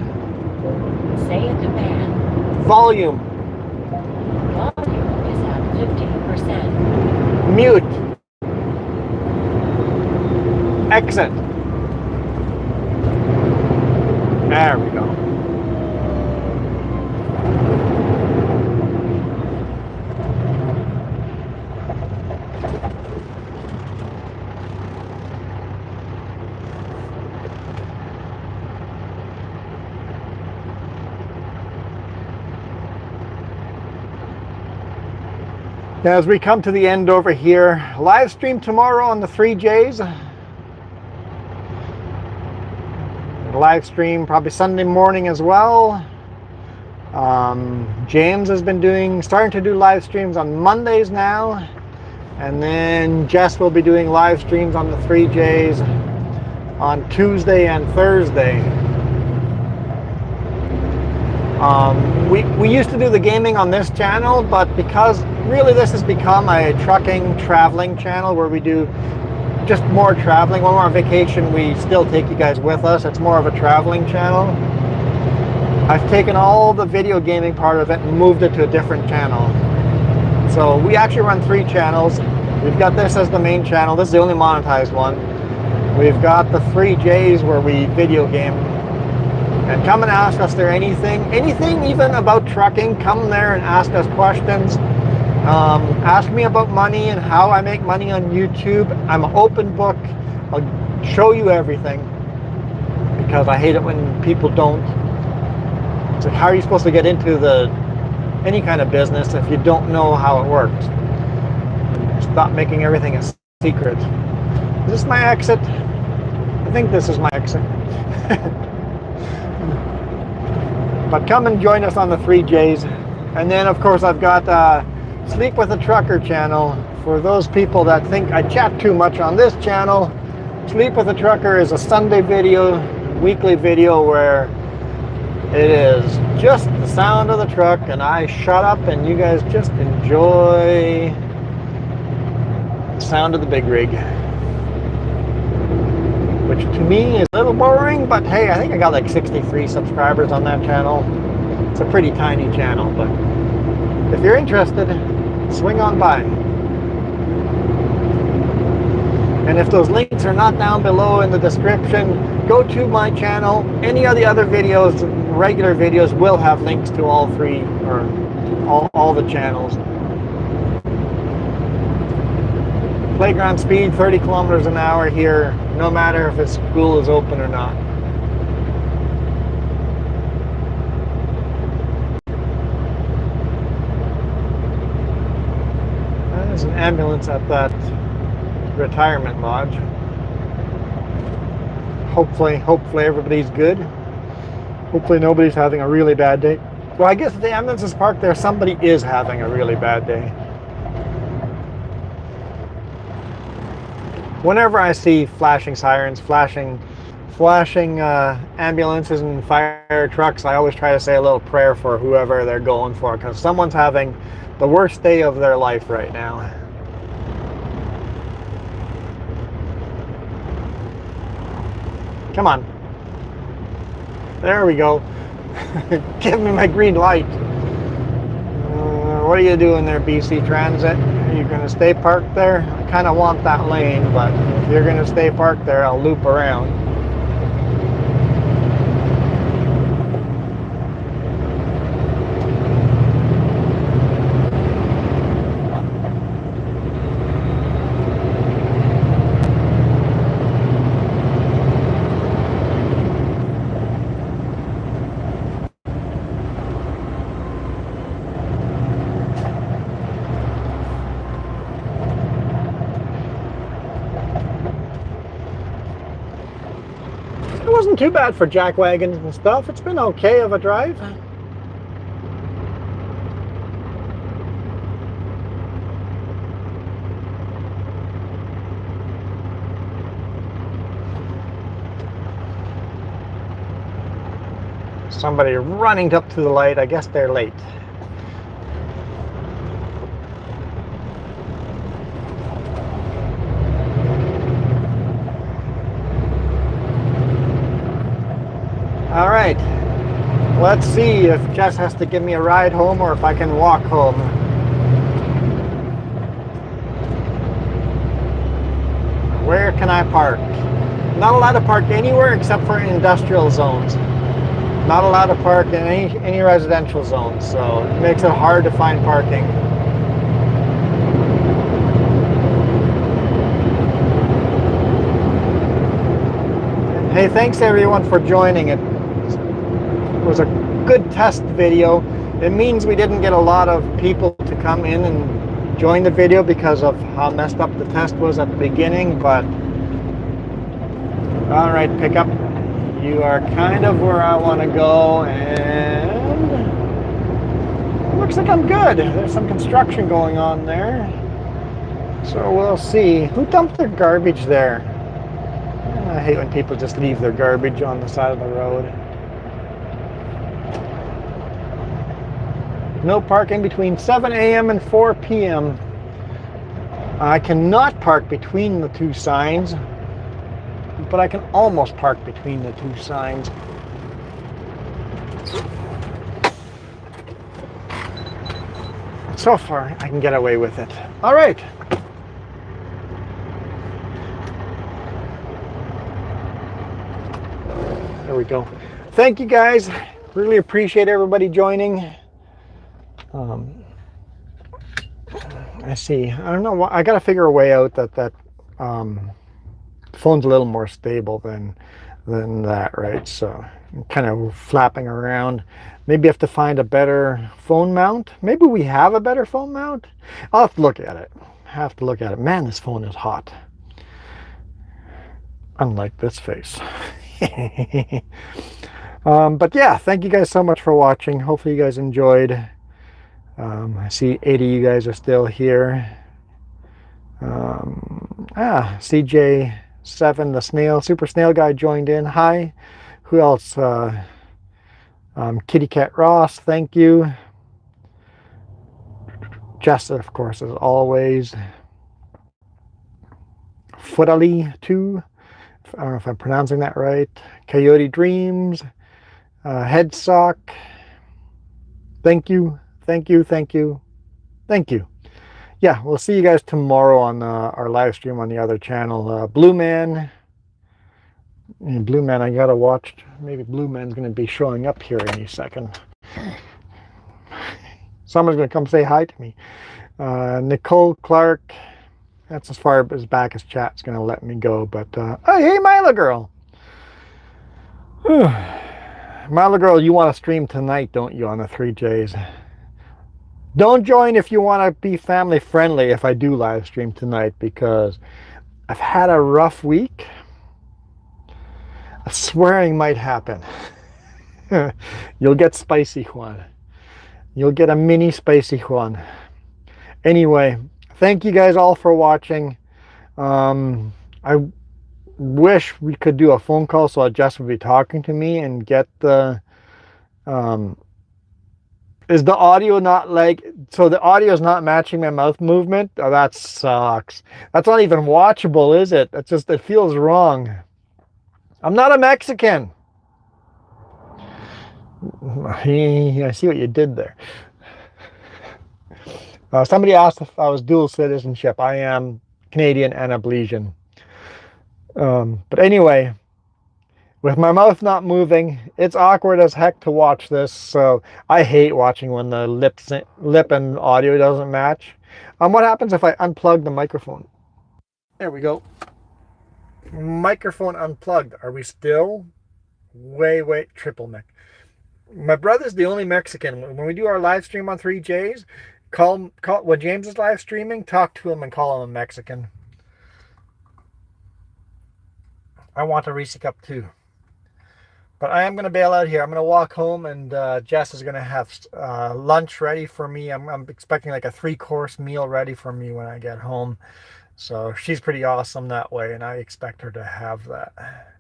Say a command. Volume. Volume is at 50%. Mute. Exit. There we go. As we come to the end over here, live stream tomorrow on the 3Js. Live stream probably Sunday morning as well. James has been starting to do live streams on Mondays now. And then Jess will be doing live streams on the 3Js on Tuesday and Thursday. We used to do the gaming on this channel, but because really this has become a trucking, traveling channel where we do just more traveling. When we're on vacation, we still take you guys with us. It's more of a traveling channel. I've taken all the video gaming part of it and moved it to a different channel. So we actually run 3 channels. We've got this as the main channel. This is the only monetized one. We've got the 3Js where we video game. And come and ask us there anything even about trucking. Come there and ask us questions. Ask me about money and how I make money on YouTube. I'm an open book. I'll show you everything because I hate it when people don't. It's like, how are you supposed to get into any kind of business if you don't know how it works? Stop making everything a secret. Is this my exit? I think this is my exit. But come and join us on the 3Js. And then, of course, I've got Sleep with a Trucker channel. For those people that think I chat too much on this channel, Sleep with a Trucker is a Sunday video, weekly video where it is just the sound of the truck and I shut up and you guys just enjoy the sound of the big rig. Which to me is a little boring, but hey, I think I got like 63 subscribers on that channel. It's a pretty tiny channel, but if you're interested, swing on by. And if those links are not down below in the description, go to my channel. Any of the other videos, regular videos, will have links to all 3 or all the channels. Playground speed 30 kilometers an hour here, no matter if its school is open or not. There's an ambulance at that retirement lodge. Hopefully everybody's good. Hopefully nobody's having a really bad day. Well, I guess if the ambulance is parked there, somebody is having a really bad day. Whenever I see flashing sirens, flashing ambulances and fire trucks, I always try to say a little prayer for whoever they're going for, because someone's having the worst day of their life right now. Come on. There we go. Give me my green light. What are you doing there, BC Transit? Are you going to stay parked there? I kind of want that lane, but if you're going to stay parked there, I'll loop around. It wasn't too bad for jack wagons and stuff. It's been okay of a drive. Somebody running up to the light. I guess they're late. Let's see if Jess has to give me a ride home or if I can walk home. Where can I park? Not allowed to park anywhere except for industrial zones. Not allowed to park in any residential zones, so it makes it hard to find parking. Hey, thanks everyone for joining. It was a good test video. It means we didn't get a lot of people to come in and join the video because of how messed up the test was at the beginning, but all right, pickup, you are kind of where I want to go, and it looks like I'm good. There's some construction going on there, so we'll see. Who dumped their garbage there? I hate when people just leave their garbage on the side of the road. No parking between 7 a.m. and 4 p.m. I cannot park between the two signs, but I can almost park between the two signs. So far, I can get away with it. All right. There we go. Thank you guys. Really appreciate everybody joining. I see. I don't know what, I got to figure a way out that phone's a little more stable than that, right? So I'm kind of flapping around. Maybe I have to find a better phone mount. Maybe we have a better phone mount. I'll have to look at it. Man, this phone is hot. Unlike this face. But yeah, thank you guys so much for watching. Hopefully you guys enjoyed. I see 80 of you guys are still here. CJ7, the snail, super snail guy joined in. Hi. Who else? Kitty Cat Ross, thank you. Jess, of course, as always. Footali 2. I don't know if I'm pronouncing that right. Coyote Dreams. Headsock. Thank you. Yeah, we'll see you guys tomorrow on our live stream on the other channel. Blue Man. Blue Man, I gotta watch. Maybe Blue Man's gonna be showing up here any second. Someone's gonna come say hi to me. Nicole Clark. That's as far as back as chat's gonna let me go. But oh, hey, Mila Girl. Mila Girl, you want to stream tonight, don't you, on the 3Js? Don't join if you want to be family friendly if I do live stream tonight, because I've had a rough week. Swearing might happen. You'll get spicy Juan. You'll get a mini spicy Juan. Anyway, thank you guys all for watching. I wish we could do a phone call so Jess would be talking to me and get the is the audio not like, so the audio is not matching my mouth movement? Oh, that sucks. That's not even watchable, is it? It's just, it feels wrong. I'm not a Mexican. I see what you did there. Somebody asked if I was dual citizenship. I am Canadian and a Belizean. But anyway, with my mouth not moving, it's awkward as heck to watch this. So I hate watching when the lip and audio doesn't match. What happens if I unplug the microphone? There we go. Microphone unplugged. Are we still? Wait, triple mech. My brother's the only Mexican. When we do our live stream on 3Js, call when James is live streaming, talk to him and call him a Mexican. I want a Reese cup too. But I am going to bail out here. I'm going to walk home, and Jess is going to have lunch ready for me. I'm expecting like a 3-course meal ready for me when I get home. So she's pretty awesome that way, and I expect her to have that.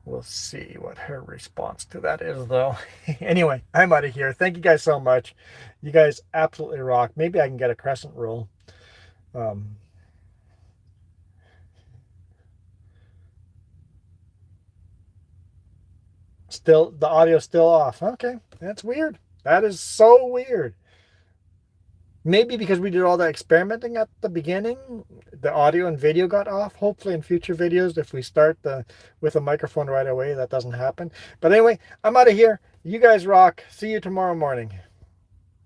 We'll see what her response to that is, though. Anyway, I'm out of here. Thank you guys so much. You guys absolutely rock. Maybe I can get a crescent roll. Still, the audio's still off. Okay, that's weird. That is so weird. Maybe because we did all that experimenting at the beginning, the audio and video got off. Hopefully in future videos, if we start with a microphone right away, that doesn't happen. But anyway, I'm out of here. You guys rock. See you tomorrow morning.